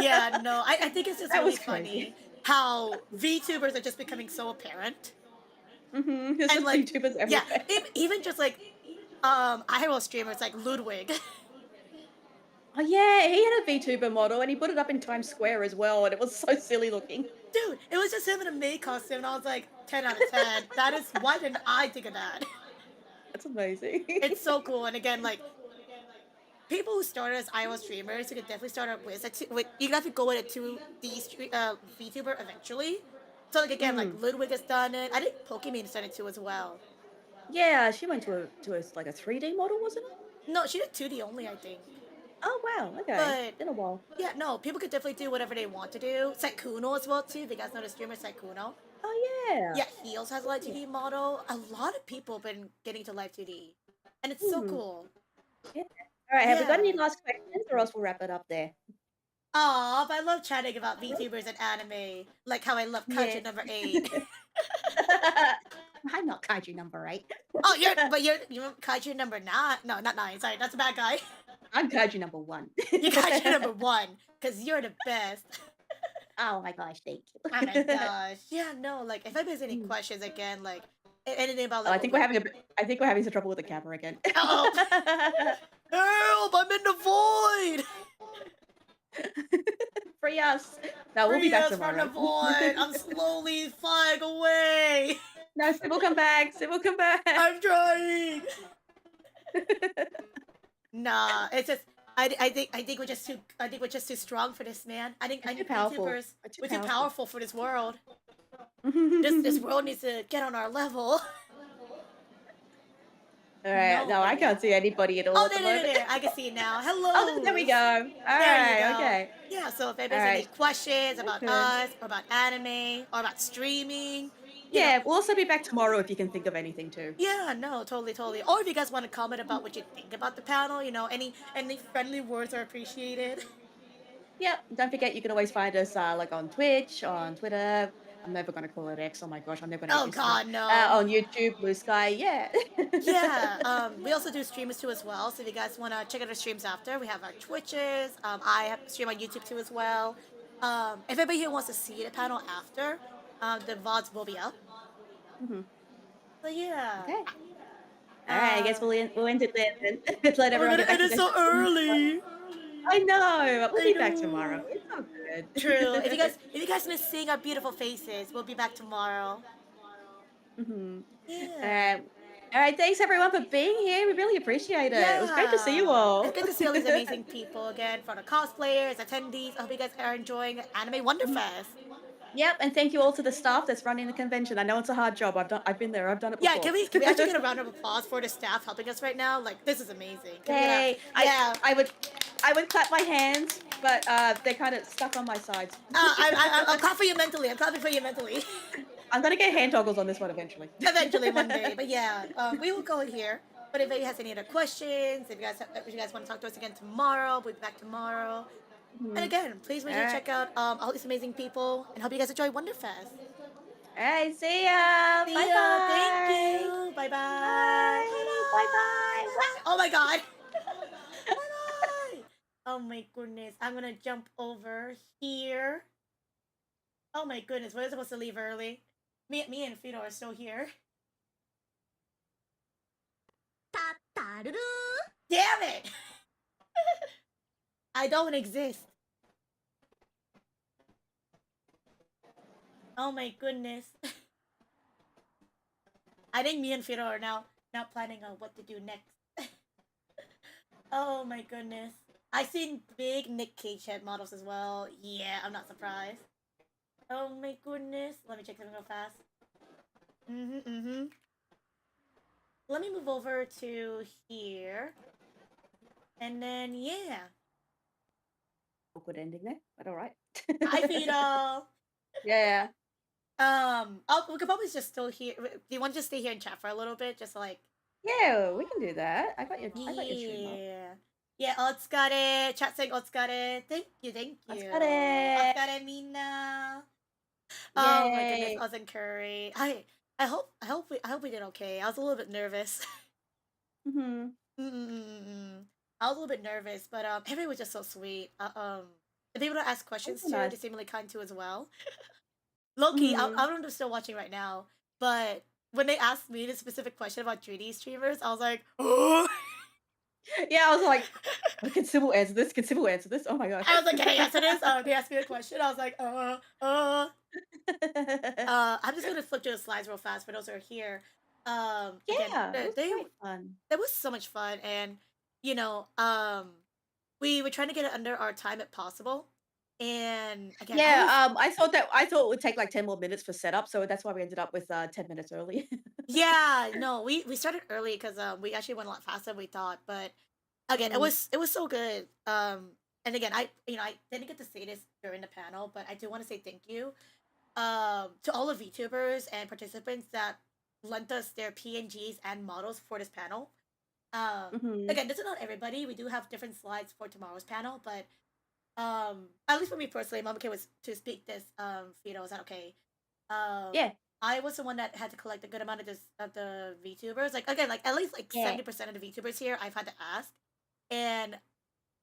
Yeah, no, I think it's just That really was crazy. funny how VTubers are just becoming so apparent. There's And just like, VTubers yeah, everywhere. even just like, IRL streamers like Ludwig. Oh yeah, he had a VTuber model and he put it up in Times Square as well, and it was so silly looking. Dude, it was just him in a maid costume, and I was like, 10 out of 10. That is, why didn't I think of that? That's amazing. It's so cool, and again, like, people who started as IRL streamers, you could definitely start out with you have to go with a 2D VTuber eventually. So like again, like Ludwig has done it. I think Pokemon has done it too as well. Yeah, she went to a like a 3D model, wasn't it? No, she did 2D only, I think. Oh wow, okay. But Been a while. yeah, no, people could definitely do whatever they want to do. Saikuno as well too. If you guys know the streamer Saikuno. Oh yeah. Yeah, he also has a live 2D model. A lot of people have been getting to live 2D, and it's so cool. Yeah. All right, have we got any Yeah. last questions, or else we'll wrap it up there? Aw, but I love chatting about VTubers and anime, like how I love Kaiju Yeah. number 8. I'm not Kaiju number 8. Oh, you're Kaiju number 9. No, not 9. Sorry, that's a bad guy. I'm Kaiju number 1. You're Kaiju number 1, because you're the best. Oh my gosh, thank you. Oh my gosh. Yeah, no, like if there's any questions again, like anything about Oh, like I think we're having some trouble with the camera again. Oh. Help! I'm in the void. Free us. No, we'll be back Free us from tomorrow. the void. I'm slowly flying away. No, Sid will come back. Sid will come back. I'm trying. Nah, it's just I think we're just too strong for this, man. I think too powerful. YouTubers, We're too we're too powerful. powerful for this world. This world needs to get on our level. All right. No, I can't see anybody at all Oh, at the there, moment. I can see it now. Hello. Oh, there we go. All There right. you go. Okay. Yeah, so if there's All any right. questions about Okay. us, or about anime, or about streaming, Yeah, we'll also be back tomorrow if you can think of anything too. yeah, no, totally. Or if you guys want to comment about what you think about the panel, any friendly words are appreciated. Yeah, don't forget you can always find us like on Twitch, on Twitter. I'm never gonna call it X. Oh my gosh, I'm never gonna. Oh use God, that. no. On YouTube, Blue Sky, yeah. Yeah, we also do streams too as well. So if you guys want to check out our streams after, we have our Twitches. I have stream on YouTube too as well. If anybody here wants to see the panel after, the VODs will be up. So yeah. Okay. All right, I guess we'll end it there then. Let's let everyone get back to It is their- so early. I know. We'll I be back know. tomorrow. It's all good. True. If you guys miss seeing our beautiful faces, we'll be back tomorrow. Yeah. All right. Thanks everyone for being here. We really appreciate it. It was great to see you all. It's good to see all these amazing people again, for the cosplayers, attendees. I hope you guys are enjoying Anime Wonderfest. Yep, and thank you all to the staff that's running the convention. I know it's a hard job. I've been there. I've done it Yeah, before. can we actually get a round of applause for the staff helping us right now? Like, this is amazing. Can we get Yay! a yeah? I would clap my hands, but they're kind of stuck on my sides. I'll clap for you mentally. I'm clapping for you mentally. I'm gonna get hand toggles on this one eventually. Eventually, one day. But yeah, we will go here. But if anybody has any other questions, if you guys want to talk to us again tomorrow, we'll be back tomorrow. And again, please make sure to check out all these amazing people, and hope you guys enjoy Wonderfest. All right, see ya. See Bye ya. bye. Thank you. Bye bye. Bye bye. Oh my god. Bye bye. Oh my goodness. I'm gonna jump over here. Oh my goodness. We're supposed to leave early. Me and Fido are still here. Damn it! I don't exist. Oh my goodness. I think me and Fido are now planning on what to do next. Oh my goodness. I've seen big Nick Cage head models as well. Yeah, I'm not surprised. Oh my goodness. Let me check something real fast. Let me move over to here. And then, yeah. Awkward ending there, but all right. Hi, Fido. Yeah. We could probably just still here. Do you want to just stay here and chat for a little bit? Just like. Yeah, we can do that. I got your stream up. Yeah, otsukare. Chat saying otsukare. Thank you. Otsukare. Otsukare, Mina. Oh my goodness, Yay. us and Curry. I hope we did okay. I was a little bit nervous. Mm-hmm. I was a little bit nervous, but everyone was just so sweet. The people that asked questions That's too, nice. they seemed really kind too as well. Loki, I don't know if they're still watching right now, but when they asked me the specific question about 3D streamers, I was like, oh. Yeah, I was like, can Sybil answer this? Can Sybil answer this? Oh my gosh. I was like, can I answer this? They asked me a question. I was like, I'm just gonna flip through the slides real fast for those who are here. Yeah, Again, it was great fun. That was so much fun, and you know, we were trying to get it under our time if possible. And again, I thought it would take like 10 more minutes for setup, so that's why we ended up with 10 minutes early. yeah, no, we started early because we actually went a lot faster than we thought. But again, it was so good. And again, I didn't get to say this during the panel, but I do want to say thank you to all the VTubers and participants that lent us their PNGs and models for this panel. Again, this is not everybody. We do have different slides for tomorrow's panel, but at least for me personally, I'm okay with to speak this. Fido, is that okay? Yeah. I was the one that had to collect a good amount of the VTubers. Like again, like at least like Yeah. 70% of the VTubers here, I've had to ask, and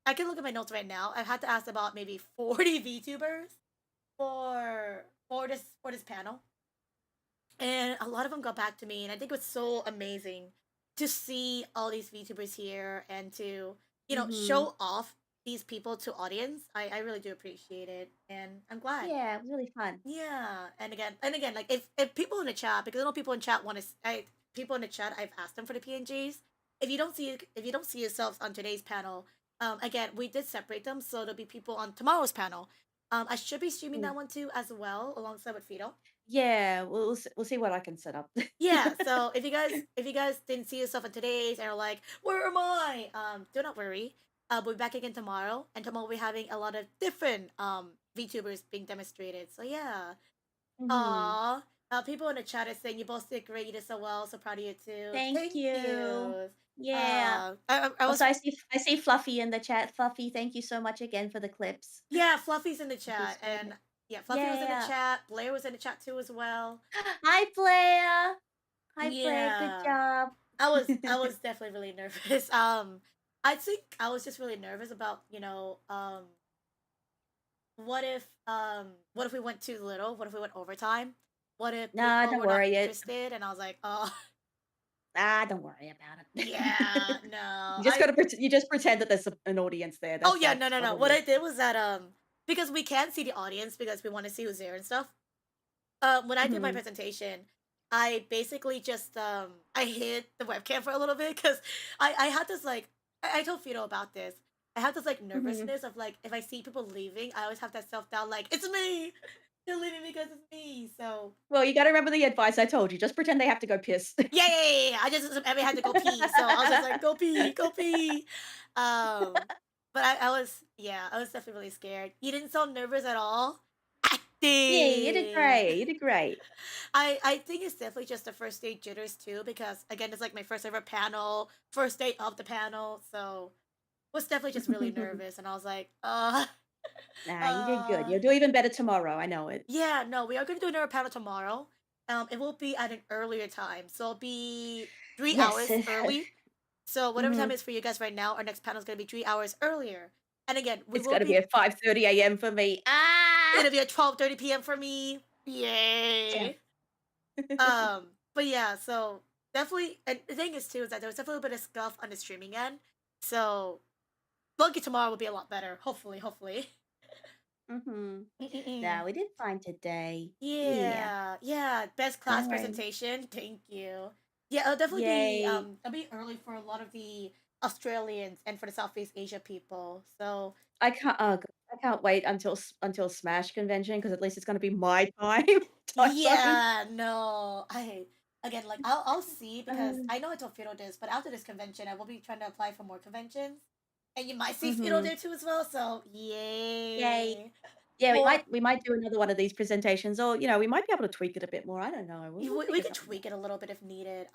I can look at my notes right now. I've had to ask about maybe 40 VTubers for this panel, and a lot of them got back to me, and I think it was so amazing to see all these VTubers here and to show off these people to audience. I really do appreciate it, and I'm glad. Yeah, it was really fun. Yeah, and again, like if people in the chat, because I know people in chat want to, people in the chat, I've asked them for the PNGs. If you don't see yourselves on today's panel, again, we did separate them, so there'll be people on tomorrow's panel. I should be streaming that one too as well, alongside with Fido. Yeah, we'll see what I can set up. Yeah, so if you guys didn't see yourself on today's and are like, where am I? Do not worry. We'll be back again tomorrow, and tomorrow we'll be having a lot of different VTubers being demonstrated. So yeah. Aww. People in the chat are saying you both did great, you did so well, so proud of you too. Thank you. You. Yeah. I was Also, I see Fluffy in the chat. Fluffy, thank you so much again for the clips. yeah, Fluffy's in the chat, Appreciate and it. yeah, Fluffy was in Yeah. the chat. Blair was in the chat too as well. Hi, Blair. Hi, Blair. Good Yeah. job. I was definitely really nervous. I think I was just really nervous about what if we went too little? What if we went overtime? What if Nah, people don't were not worry. interested? And I was like, oh Don't worry about it. yeah, no. You just gotta you just pretend that there's an audience there. Oh That's yeah, like no. all What it I is. did was that because we can see the audience because we want to see who's there and stuff. When I did my presentation, I basically just I hid the webcam for a little bit because I had this like I told Fido about this. I have this like nervousness of like if I see people leaving, I always have that self doubt like it's me. They're leaving because it's me. So Well, you got to remember the advice I told you. Just pretend they have to go piss. yeah. I just every had to go pee, so I was just like, go pee, go pee. But I was I was definitely really scared. You didn't sound nervous at all. I Yeah, you did did. great. You did great. I think it's definitely just the first day jitters too, because again, it's like my first ever panel, first day of the panel, so was definitely just really nervous, and I was like, Nah, you did good. uh. You'll do even better tomorrow. I know it. Yeah, no, we are gonna do another panel tomorrow. It will be at an earlier time, so it'll be three Yes. hours early. So whatever time Mhm. it is for you guys right now, our next panel is gonna be 3 hours earlier. And again, we It's will gonna be be. at 5:30 a.m. for me. Ah! It'll be at 12:30 p.m. for me. Damn. Yay! But yeah, so definitely, and the thing is too is that there was definitely a bit of scuff on the streaming end. So lucky tomorrow will be a lot better. Hopefully, hopefully. Mhm. Mm-mm-mm. No, we did fine today. Yeah. Yeah. Best class Don't worry. presentation. Thank you. Yeah, it'll definitely be Yay. it'll be early for a lot of the Australians and for the Southeast Asia people. So I can't. Oh, God, I can't wait until Smash convention because at least it's gonna be my time time zone. yeah, no, I again like I'll see because Uh, I know I told Fido this, but after this convention, I will be trying to apply for more conventions, and you might see Fido mhm. there too as well. So Yay. yay, Yeah, we more. might we might do another one of these presentations, or we might be able to tweak it a bit more. I don't know. We'll We figure could something out. tweak it a little bit if needed.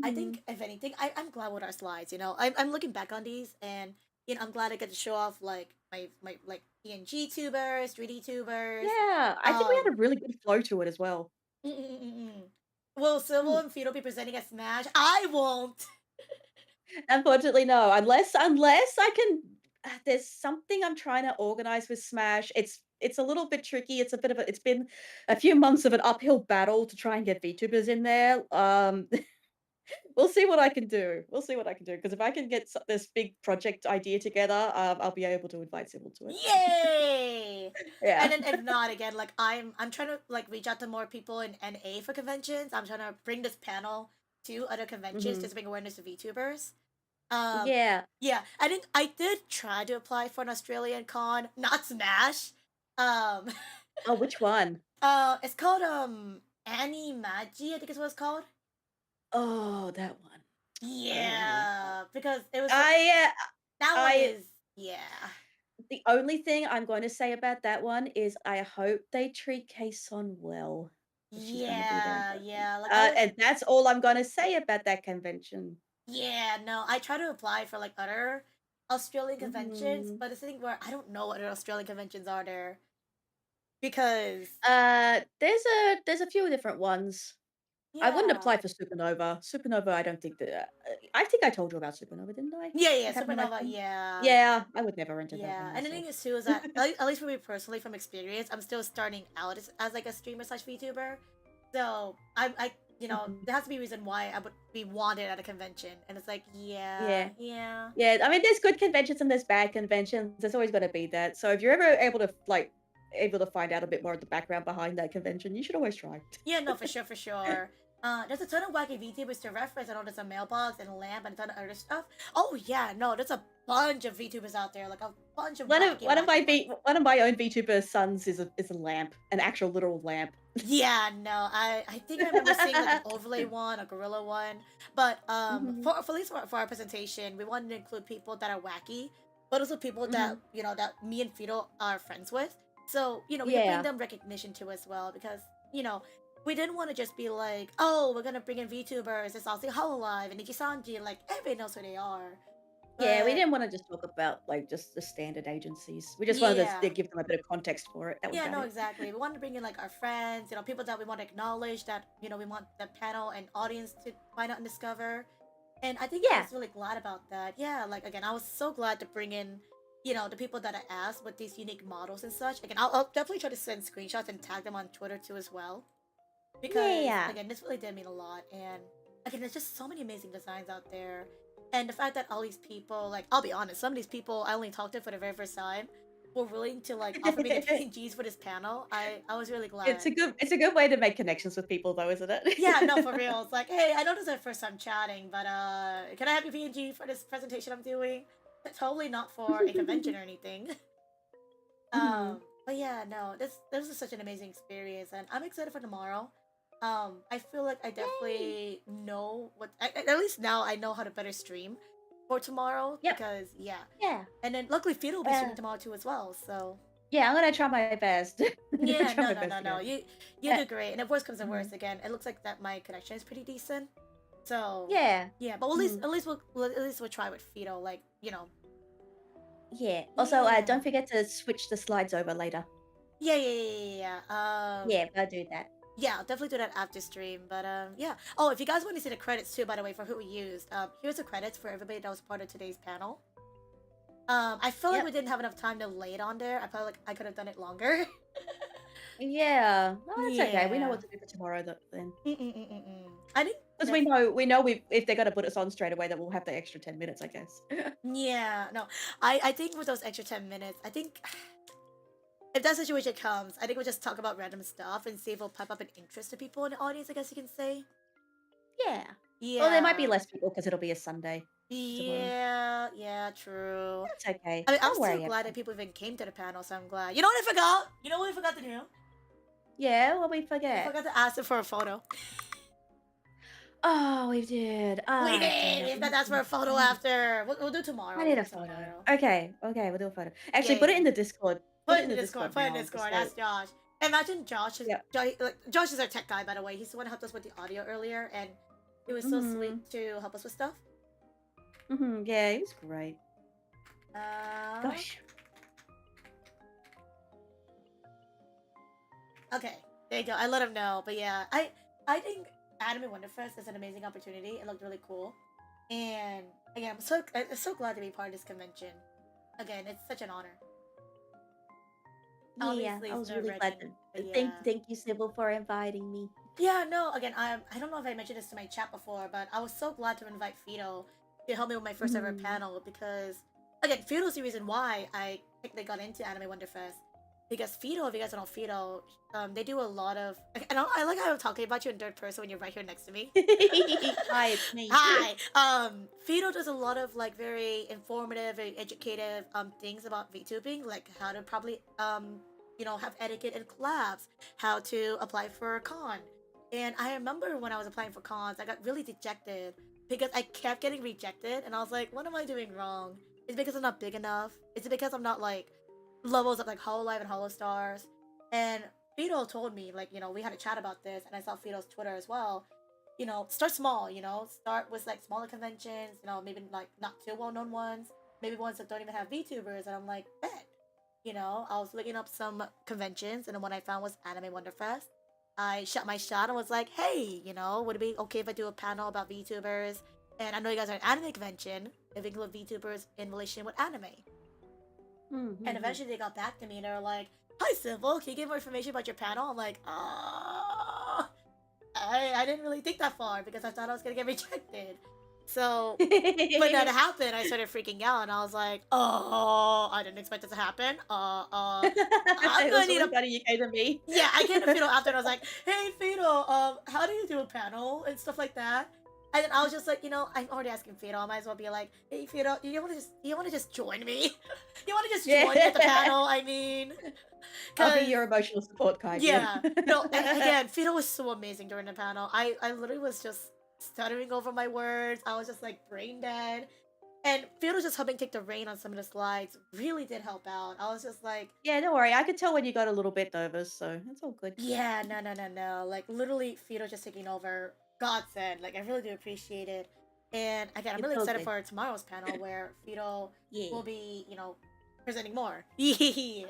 I think Mhm. if anything, I'm glad with our slides. I'm looking back on these, and I'm glad I get to show off like my like PNG tubers, 3D tubers. Yeah, I think we had a Um, really good flow to it as well. mm, mm, mm, mm, mm. Will Civil Mm. and Fido be presenting at Smash? I won't. Unfortunately, no. Unless I can. There's something I'm trying to organize with Smash. It's a little bit tricky. It's a bit of a. It's been a few months of an uphill battle to try and get VTubers in there. We'll see what I can do. We'll see what I can do because if I can get this big project idea together, I'll be able to invite Sybil to it. Yay! And Yeah. then if not, again, like I'm trying to like reach out to more people in NA for conventions. I'm trying to bring this panel to other conventions Mhm. to bring awareness to VTubers. Um, Yeah. yeah, I did try to apply for an Australian con, not Smash. Um, Oh, which one? it's called Annie Magi, I think is what it's called. Oh, that one. Yeah, because it was I that one I is yeah. the only thing I'm going to say about that one is I hope they treat Kason well. If she's going to be there in person. Yeah. Like I was And that's all I'm going to say about that convention. yeah, no, I try to apply for like other Australian conventions, Mhm. but it's the thing where I don't know what other Australian conventions are there because There's a few different ones. I wouldn't yeah. apply for Supernova. Supernova, I don't think that. I think I told you about Supernova, didn't I? Yeah, It happened in my Supernova, thing. yeah. Yeah, I would never enter that Yeah, one and the thing myself. is too is that at least for me personally from experience, I'm still starting out as like a streamer slash VTuber, so I Mhm. there has to be a reason why I would be wanted at a convention, and it's like Yeah. yeah. Yeah, I mean, there's good conventions and there's bad conventions. There's always going to be that. So if you're ever able to find out a bit more of the background behind that convention, you should always try. Yeah, no, for sure, for sure. There's a ton of wacky VTubers to reference. I know there's a mailbox and a lamp and a ton of other stuff. Oh yeah, no, there's a bunch of VTubers out there, like a bunch of wacky ones. One of my own VTuber sons is a lamp, an actual literal lamp. Yeah, no, I think I remember seeing like an overlay one, a gorilla one, but Mhm. for at least for our presentation, we wanted to include people that are wacky, but also people that Mhm. that me and Fido are friends with. So we can bring Yeah. them recognition too as well because we didn't want to just be like, oh, we're gonna bring in VTubers, it's also Hololive and Ichisanji, like everybody knows who they are. Yeah, we But didn't want to just talk about like just the standard agencies. We just wanted to yeah. give them a bit of context for it. That was Yeah, about no, it. exactly. We want to bring in like our friends, people that we want to acknowledge that, we want the panel and audience to find out and discover. And I think I Yeah. was really glad about that. Yeah, like again, I was so glad to bring in, the people that I asked with these unique models and such. Again, I'll definitely try to send screenshots and tag them on Twitter too as well. Because Yeah. again, this really did mean a lot. And again, there's just so many amazing designs out there. And the fact that all these people, like, I'll be honest, some of these people I only talked to for the very first time were willing to like offer me the PNGs for this panel. I was really glad. It's a good way to make connections with people though, isn't it? Yeah, no, for real. It's like, hey, I know this is our first time chatting, but can I have your PNG for this presentation I'm doing? Totally not for a convention or anything. Mhm. But yeah, no, this was such an amazing experience, and I'm excited for tomorrow. I feel like I definitely know what. At least now I know how to better stream for tomorrow Yep. because yeah, Yeah. and then luckily Fido will be streaming tomorrow too as well. So Yeah, I'm gonna try my best. I'm gonna yeah, try no, my no, best no, to no. go. You Uh, do great, and if worst comes to worst, mhm. again, it looks like that my connection is pretty decent. So Yeah. yeah, but at least we'll try with Fido, like you know. Yeah. Also, Yeah. don't forget to switch the slides over later. Yeah. Yeah, I'll do that. Yeah, I'll definitely do that after stream. But yeah. Oh, if you guys want to see the credits too, by the way, for who we used, here's the credits for everybody that was part of today's panel. I feel like we didn't have enough time to lay it on there. I felt like I could have done it longer. Yeah. No, that's okay. We know Yeah. what to do for tomorrow then. I think Because we know if they're gonna put us on straight away that we'll have the extra 10 minutes, I guess. yeah, no. I think with those extra 10 minutes, I think if that situation comes, I think we'll just talk about random stuff and see if it'll pipe up an interest to people in the audience, I guess you can say. Yeah. Yeah. Well, there might be less people because it'll be a Sunday. Yeah, true. That's okay. I mean, I'm Don't so worry glad about that people even came to the panel, so I'm glad. You know what I forgot? You know what I forgot to do? Yeah, what we I forget? forgot to ask them for a photo. Oh, we did. We did. We forgot to ask for a photo after. We'll do tomorrow. I We'll need a do photo. tomorrow. Okay, we'll do a photo. Actually, put it in the Discord. Put it in the Discord. Put it in now, Discord. just That's Josh. Imagine Josh is Josh is our tech guy, by the way. He's the one who helped us with the audio earlier, and he was so sweet to help us with stuff. Yeah, he was great. Gosh. Okay, there you go. I let him know, but yeah, I think Anime Wonderfest is an amazing opportunity. It looked really cool, and again, I'm so glad to be part of this convention. Again, it's such an honor. Obviously, I it's was really glad nerve-wracking, to. but Thank you, Civil, for inviting me. Yeah, no, again, I don't know if I mentioned this to my chat before, but I was so glad to invite Fido to help me with my first ever panel because, again, Fido's the reason why I think they got into Anime Wonderfest. Because Fido, if you guys don't know Fido, they do a lot of. I like how I'm talking about you in third person when you're right here next to me. Hi, it's me. Hi. Fido does a lot of like very informative, very educative things about VTubing, like how to probably have etiquette in collabs, how to apply for a con. And I remember when I was applying for cons, I got really dejected because I kept getting rejected, and I was like, what am I doing wrong? Is it because I'm not big enough? Is it because I'm not like levels up like Hololive and Holostars? And Fido told me, like, we had a chat about this, and I saw Fido's Twitter as well. Start small, start with like smaller conventions, maybe like not too well-known ones, maybe ones that don't even have VTubers, and I'm like, bet. I was looking up some conventions, and the one I found was Anime Wonderfest. I shot my shot and was like, hey, would it be okay if I do a panel about VTubers? And I know you guys are an anime convention, if we include VTubers in relation with anime. And eventually they got back to me and they were like, hi, Civil, can you give more information about your panel? I'm like, I didn't really think that far because I thought I was going to get rejected. So when that happened, I started freaking out and I was like, oh, I didn't expect this to happen. I'm gonna need a funny you came to me. Yeah, I came to Fido after and I was like, hey Fido, how do you do a panel and stuff like that? And then I was just like, I'm already asking Fido. I might as well be like, hey Fido, you want to just join me? You want to just join me at the panel? I mean, I'll be your emotional support guy. Yeah. No, and again, Fido was so amazing during the panel. I literally was just stuttering over my words. I was just like brain dead. And Fido just helping take the reign on some of the slides really did help out. I was just like, yeah, don't worry. I could tell when you got a little bit nervous, so it's all good. yeah, no. Like literally Fido just taking over. God said, like I really do appreciate it. And again, I'm really excited for tomorrow's panel where Fido will be, presenting more. Yeah.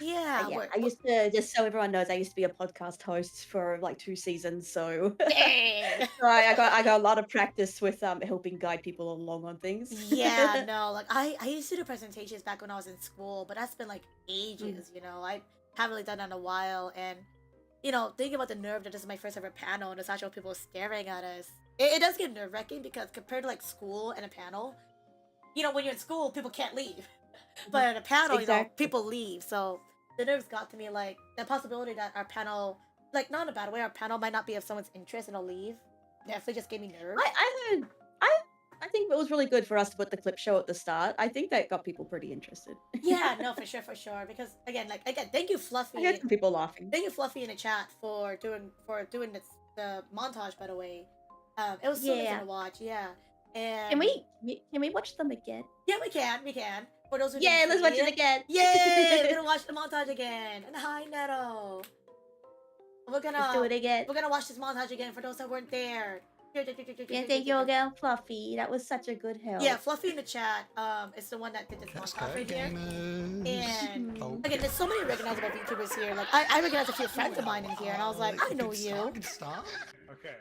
I used to, just so everyone knows, I used to be a podcast host for like 2 seasons, so so I got a lot of practice with helping guide people along on things. Yeah, no, like I used to do presentations back when I was in school, but that's been like ages, I haven't really done that in a while, and thinking about the nerve that this is my first ever panel and there's actual people staring at us, it does get nerve-wracking because compared to like school and a panel, when you're in school, people can't leave. But at a panel, people leave. So the nerves got to me, like the possibility that our panel, like not in a bad way, our panel might not be of someone's interest and they'll leave. Definitely just gave me nerves. I think it was really good for us to put the clip show at the start. I think that got people pretty interested. Yeah, no, for sure. Because again, thank you, I Fluffy. had some people laughing. Thank you, Fluffy, in the chat for doing this, the montage. By the way, it was so amazing to watch. Yeah, and Can we watch them again? Yeah, we can. For those who Yeah, didn't let's see watch it again. Yay! We're gonna watch the montage again. And hi, Neto. Let's do it again. We're gonna watch this montage again for those that weren't there. Yeah, thank you again, Fluffy. That was such a good help. Yeah, Fluffy in the chat is the one that did this montage right here. And again, there's so many recognizable VTubers here. Like I recognize a few friends of mine in here, and I was like, I know you. Okay.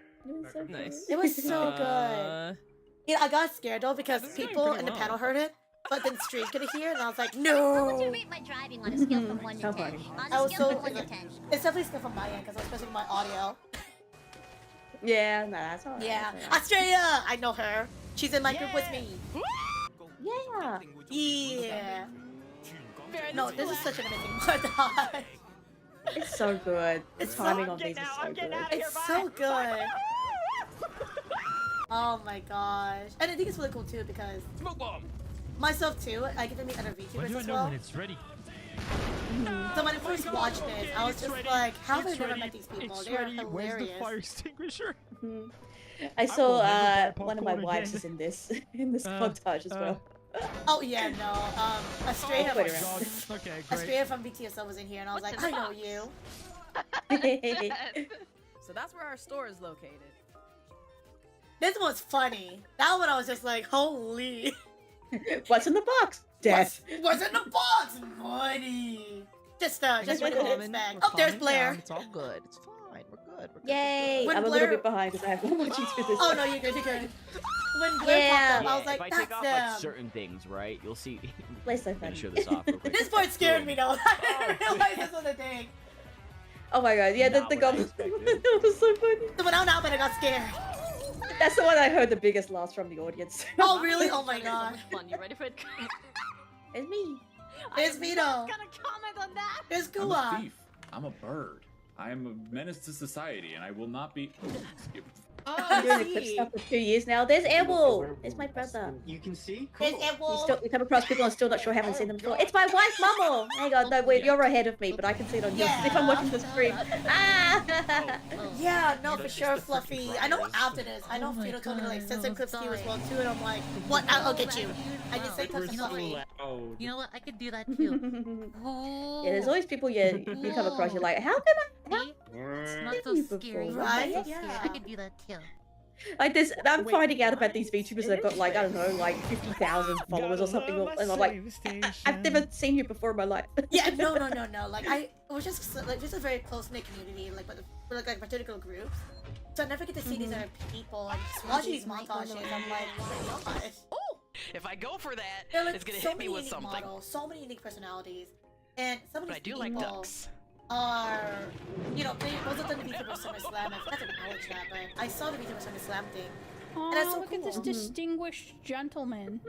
Nice. It was so good. Yeah, I got scared though because people in the panel heard it, but then stream could hear, and I was like, no. How would you rate my driving on a scale from 1 to 10? On I a was scale so from 1 to 10. It's definitely stuff from my end because I was messing with my audio. Yeah, no, that's alright. Yeah, Australia! I know her. She's in my group with me. Yeah. Yeah. No, this is such an amazing montage. It's so good. The It's timing so- on these is so good. It's so good. Oh my gosh. And I think it's really cool too because myself too, I get to meet other When VTubers do I as know well. when it's ready? So when I first watched this, I was just like, how have I It's never ready. met these people? It's They are ready. Where's the hilarious. fire extinguisher? I will saw never buy one of my popcorn wives again. is in this montage as well. Oh yeah, no. Australia, Oh my from, God. Okay, great. Australia from BTSO was in here, and I was like, I know you. So that's where our store is located. This one's funny. That one I was just like, holy. What's in the box? Death. What's in the box? Money. Just what it is back. Oh, there's Blair. It's all good. It's fine. We're good. Yay! When I'm a Blair- little bit behind because I have been watching through this. Oh no, you're good. When Blair popped up, I was like, if I that's take off them. like certain things, right, you'll see. Blair's so I'm gonna funny. show this off real quick. This part scared me though. I didn't realize this was a thing. Oh my god, yeah, the Not what I goblin. expected. That was so funny. So when I now, but I got scared. That's the one I heard the biggest laughs from the audience. Oh really? Oh my god. Fun. You ready for it? It's me. There's Vito. Gonna comment on that. There's I'm a Kua. thief. I'm a bird. I am a menace to society, and I will not be. I'm doing the clip stuff for 2 years now. There's Airwall. There's my brother. You can see? There's We Edward. come across people and still not sure, haven't seen them before. It's my wife, Mumble. Hang on, no, wait, you're ahead of me, but I can see it on yours if I'm watching the stream. Ah! Yeah, no, for sure, Fluffy. I know after this, I know Vito told me to like send some clips to you as well too, and I'm like, what? I'll get you. I just say clips to Fluffy. You know what? I could do that too. Oh. Yeah, there's always people you come across. You're like, how can I? How? It's not so you before, scary. right? Not so scary. Yeah. I could do that too. Like this, I'm finding out about these VTubers that have got like I don't know, like 50,000 followers or something, and I'm like, I've never seen you before in my life. Yeah, no. Like it was just like just a very close knit community, like with like particular groups. So I never get to see these other people and just watching these montages. I'm like, oh my gosh. If I go for that, They're like it's gonna so hit me many with unique something. models, so many unique personalities, and some of But these I do people like ducks. are, you know, they wasn't on the VTuber Summer Slam. I forgot to acknowledge that, but I saw the VTuber Summer Slam thing. Oh, And that's so look cool. at this distinguished gentleman.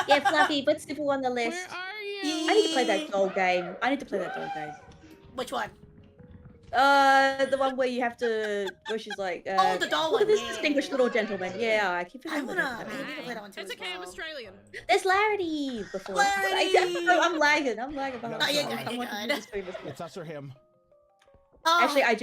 Yeah, Fluffy, put Civil on the list. Where are you? I need to play that doll game. I need to play that doll game. Which one? The one where you have to, where she's like, Oh, the doll look at one, this yeah. distinguished little gentleman. Yeah, I keep I forgetting. wanna. I need to play that one too. It's as okay, I'm well. Australian. There's Larity before. Larity! I'm lagging. I'm lagging behind. Oh, you're good, I'm you're watching good. this stream as well. It's us or him. Oh. Actually, I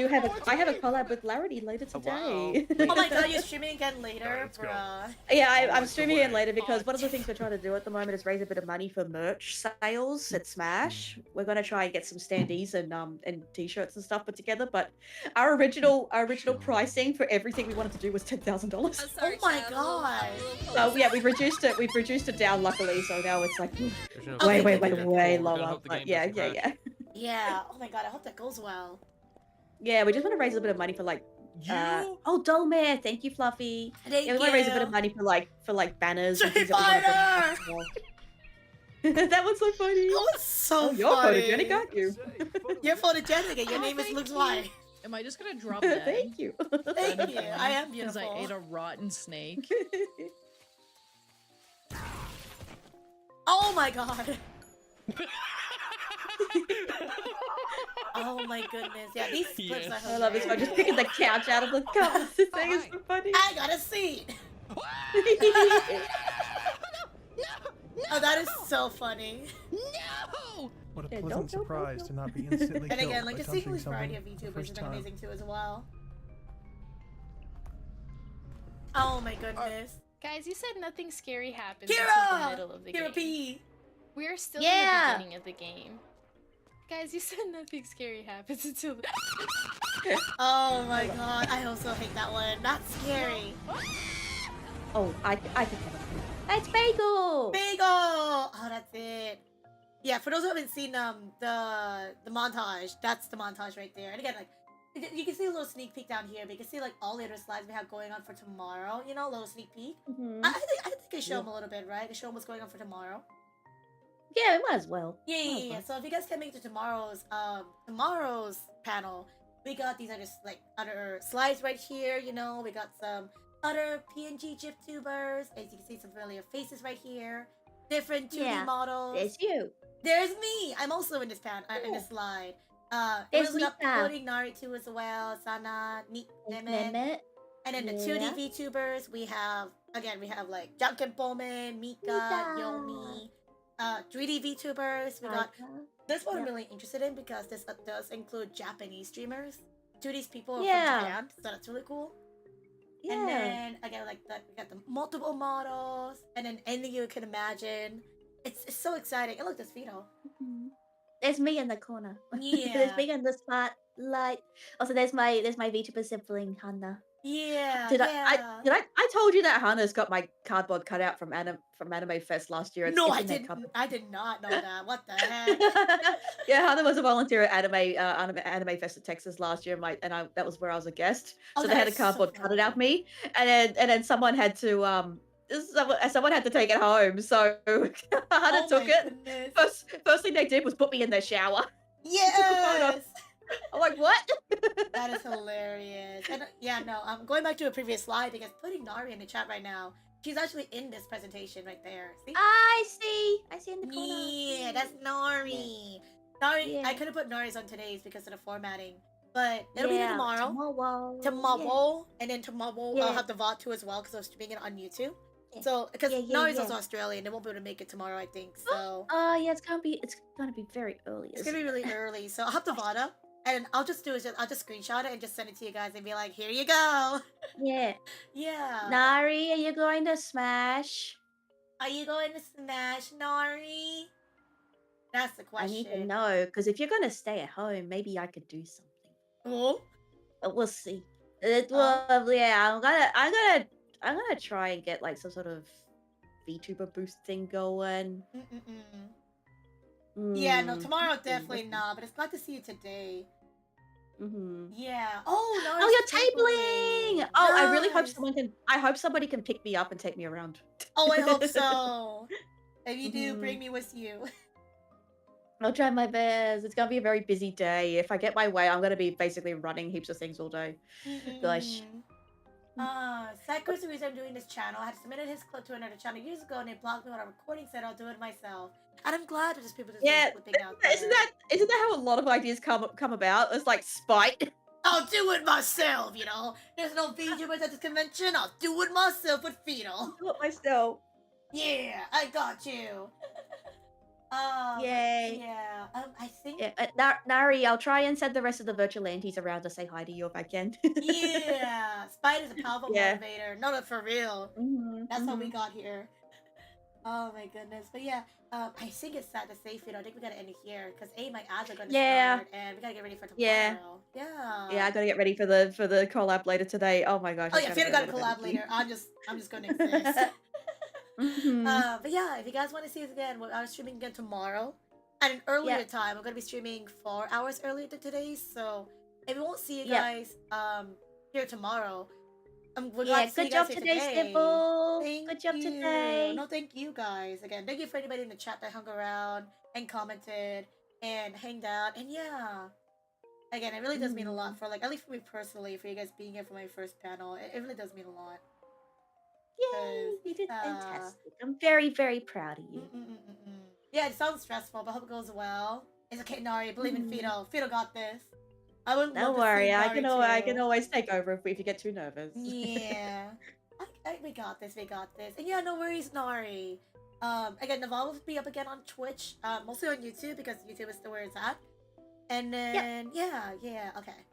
have a collab with Larity later today. Oh my god, you're streaming again later, bruh. Yeah, I'm streaming it later because one of the things we're trying to do at the moment is raise a bit of money for merch sales at Smash. We're gonna try and get some standees and t-shirts and stuff put together. But our original pricing for everything we wanted to do was $10,000. Oh my god. So yeah, we've reduced it down luckily. So now it's like Okay, way We're gonna lower. hope the But game yeah. doesn't crash. Yeah. Oh my god, I hope that goes well. Yeah, we just want to raise a bit of money for like. Oh, Dolmare, thank you, Fluffy. Thank Yeah, we want to raise a bit you. of money for like banners and Street things that we Fighter! want to put. That was so funny. That was so you're funny. photogenic, aren't you? You're photogenic and your name is Luke's wife. Am I just gonna drop that? Thank you. Thank you. I am Because beautiful. I ate a rotten snake. Oh my god. Oh my goodness. Yeah, these clips are I love this. I'm just picking the couch out of the car. This thing is so funny. I got a seat. Oh, that is so funny. No! What a Yeah, pleasant don't. surprise to not be instantly And killed again, like by the sequel touching variety something of the VTubers first has been time. amazing too as well. Oh my goodness. Guys, you said nothing scary happens Kira! until the middle of the Kira game. P! We're still Yeah! in the beginning of the game. Guys, you said nothing scary happens until the... Oh my god, I also hate that one. That's scary. Oh, I can have it. That's Bagel! Bagel! Oh, that's it. Yeah, for those who haven't seen the montage, that's the montage right there. And again, like you can see a little sneak peek down here, but you can see like all the other slides we have going on for tomorrow. You know, a little sneak peek. I think I show them a little bit, right? I show them what's going on for tomorrow. Yeah, we might as well. Yeah. So if you guys can make it to tomorrow's panel, we got these other slides right here. You know, we got some other PNG Vtubers. As you can see, some familiar faces right here. Different 2D models. There's you. There's me. I'm also in this in this slide. There's we got Mika. Cody Nari too as well. Sana, Mehmet. And then the 2D VTubers, we have like Junkin Bowman, Mika, Yomi. 3D VTubers, we got this one I'm really interested in because this does include Japanese streamers. 2D's people are from Japan, so that's really cool. Yeah. And then again, like we got the multiple models, and then anything you can imagine. It's so exciting. And look, there's Vito. There's me in the corner. Yeah. There's me in the spotlight. Also, there's my VTuber sibling Hannah. Yeah. I told you that Hannah's got my cardboard cut out from Anime Fest last year. No, I didn't. I did not know that. What the heck? Yeah, Hannah was a volunteer at Anime Fest in Texas last year, that was where I was a guest. Oh, So they had a cardboard cut it out of me, and then someone had to someone had to take it home. So Hannah took it. First thing they did was put me in their shower. Yes. I'm like, what? That is hilarious. And yeah, no, I'm going back to a previous slide because putting Nari in the chat right now. She's actually in this presentation right there. See? I see in the corner. Yeah, that's Nari. Nari, I could have put Nari's on today's because of the formatting. But it'll be here tomorrow. Tomorrow. And then tomorrow I'll have the VOD too as well because I'm streaming it on YouTube. So, because Nari's also Australian, they won't be able to make it tomorrow, I think. So. Yeah, it's gonna be very early. It's gonna be really early. So I'll have the VOD up. And I'll just screenshot it and just send it to you guys and be like, here you go. Yeah. Yeah. Nari, are you going to Smash? Are you going to Smash, Nari? That's the question. I need to know, because if you're gonna stay at home, maybe I could do something. Oh? We'll see. Yeah, I'm gonna try and get like some sort of VTuber boost thing going. Yeah, no, tomorrow definitely not, but it's glad to see you today. Yeah. Oh, you're tabling! Oh, I really hope somebody can pick me up and take me around. Oh, I hope so. If you do, bring me with you. I'll try my best. It's gonna be a very busy day. If I get my way, I'm gonna be basically running heaps of things all day. Gosh. Psycho's the reason I'm doing this channel. I had submitted his clip to another channel years ago and they blocked me when a recording said I'll do it myself. And I'm glad there's people just flipping out there. Isn't that how a lot of ideas come about? It's like spite. I'll do it myself, you know. There's no VTubers at this convention. I'll do it myself with Fetal. Do it myself. Yeah, I got you. Yay. Yeah. I think. Yeah, Nari, I'll try and send the rest of the virtual aunties around to say hi to you if I can. Yeah. Spite is a powerful motivator. No, for real. That's how we got here. Oh my goodness. But yeah, I think it's sad to say, Fetal. I think we gotta end it here because my ads are gonna start and we gotta get ready for tomorrow. Yeah, I gotta get ready for the collab later today. Oh my gosh. Oh yeah, Fetal got a collab later. I'm just gonna exist. But yeah, if you guys want to see us again, I'm streaming again tomorrow at an earlier time. I'm gonna be streaming 4 hours earlier than today. So if we won't see you guys here tomorrow, we're glad to see you guys here today. Stipple. Good job today. No, thank you guys again. Thank you for anybody in the chat that hung around and commented and hanged out. And yeah, again, it really does mean a lot for at least for me personally, for you guys being here for my first panel. It really does mean a lot. Yay, you did fantastic. I'm very, very proud of you. Yeah, it sounds stressful, but I hope it goes well. It's okay, Nari. Believe in Fetal. Fetal got this. I wouldn't. Don't worry, I can always take over if you get too nervous. Yeah. We got this. We got this. And yeah, no worries, Nari. Again, Naval will be up again on Twitch, mostly on YouTube because YouTube is still where it's at. And then yeah, okay.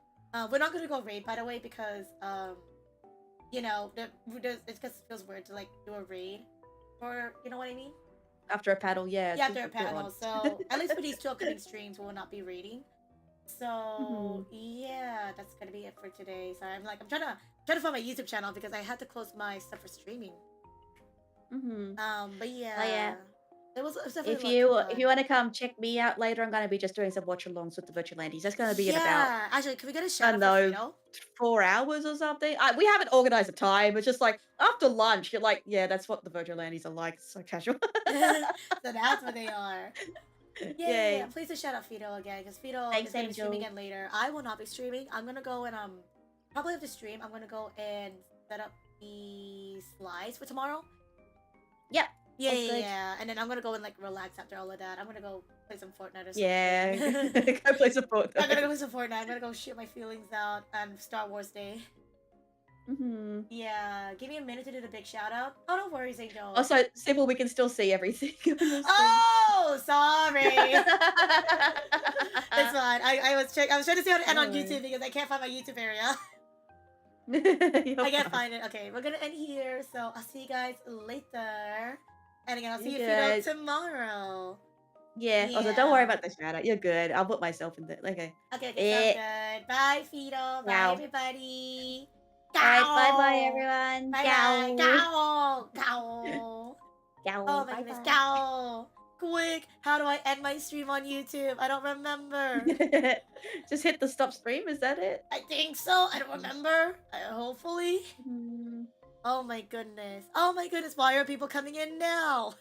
We're not gonna go raid by the way because you know, it just feels weird to like do a raid, or you know what I mean? After a paddle, yeah. Yeah, after a panel. So at least for these 2 upcoming streams, we will not be raiding. So yeah, that's gonna be it for today. Sorry, I'm trying to find my YouTube channel because I had to close my stuff for streaming. But yeah. Oh, yeah. It was definitely If a lot you of fun. want to come check me out later, I'm gonna be just doing some watch alongs with the virtual landies. That's gonna be in about Yeah, actually, can we get a I shout don't out for know, Fido? 4 hours or something. We haven't organized a time. It's just like after lunch, you're like, yeah, that's what the virtual landies are like. It's so casual. So that's what they are. Yeah. Yay. Please do shout out Fido again, because Fido Thanks, is gonna be streaming Angel. again later. I will not be streaming. I'm gonna go and probably after stream, I'm gonna go and set up the slides for tomorrow. Yep. Yeah, sounds good. yeah. And then I'm gonna go and like relax after all of that. I'm gonna go play some Fortnite or something. Yeah. Go play some Fortnite. I'm gonna go play some Fortnite. I'm gonna go shoot my feelings out on Star Wars Day. Yeah, give me a minute to do the big shout out. Oh, no worries, Angel. Also, Sybil, we can still see everything. Oh, sorry. It's fine. I was trying to see how to end on YouTube because I can't find my YouTube area. I can't find it. Okay, we're gonna end here. So I'll see you guys later. And again, I'll see you Good. tomorrow. Yeah. Also, don't worry about the shout out. You're good. I'll put myself in there. Okay. Okay, sounds good. Bye, Fido. Bye, Ciao. everybody. Alright, bye-bye, Ciao. everyone. Bye, Ciao. bye. Ciao. Ciao. Ciao. Oh my goodness. Ciao. Quick, how do I end my stream on YouTube? I don't remember. Just hit the stop stream. Is that it? I think so. I don't remember. Hopefully. Oh my goodness. Oh my goodness. Why are people coming in now?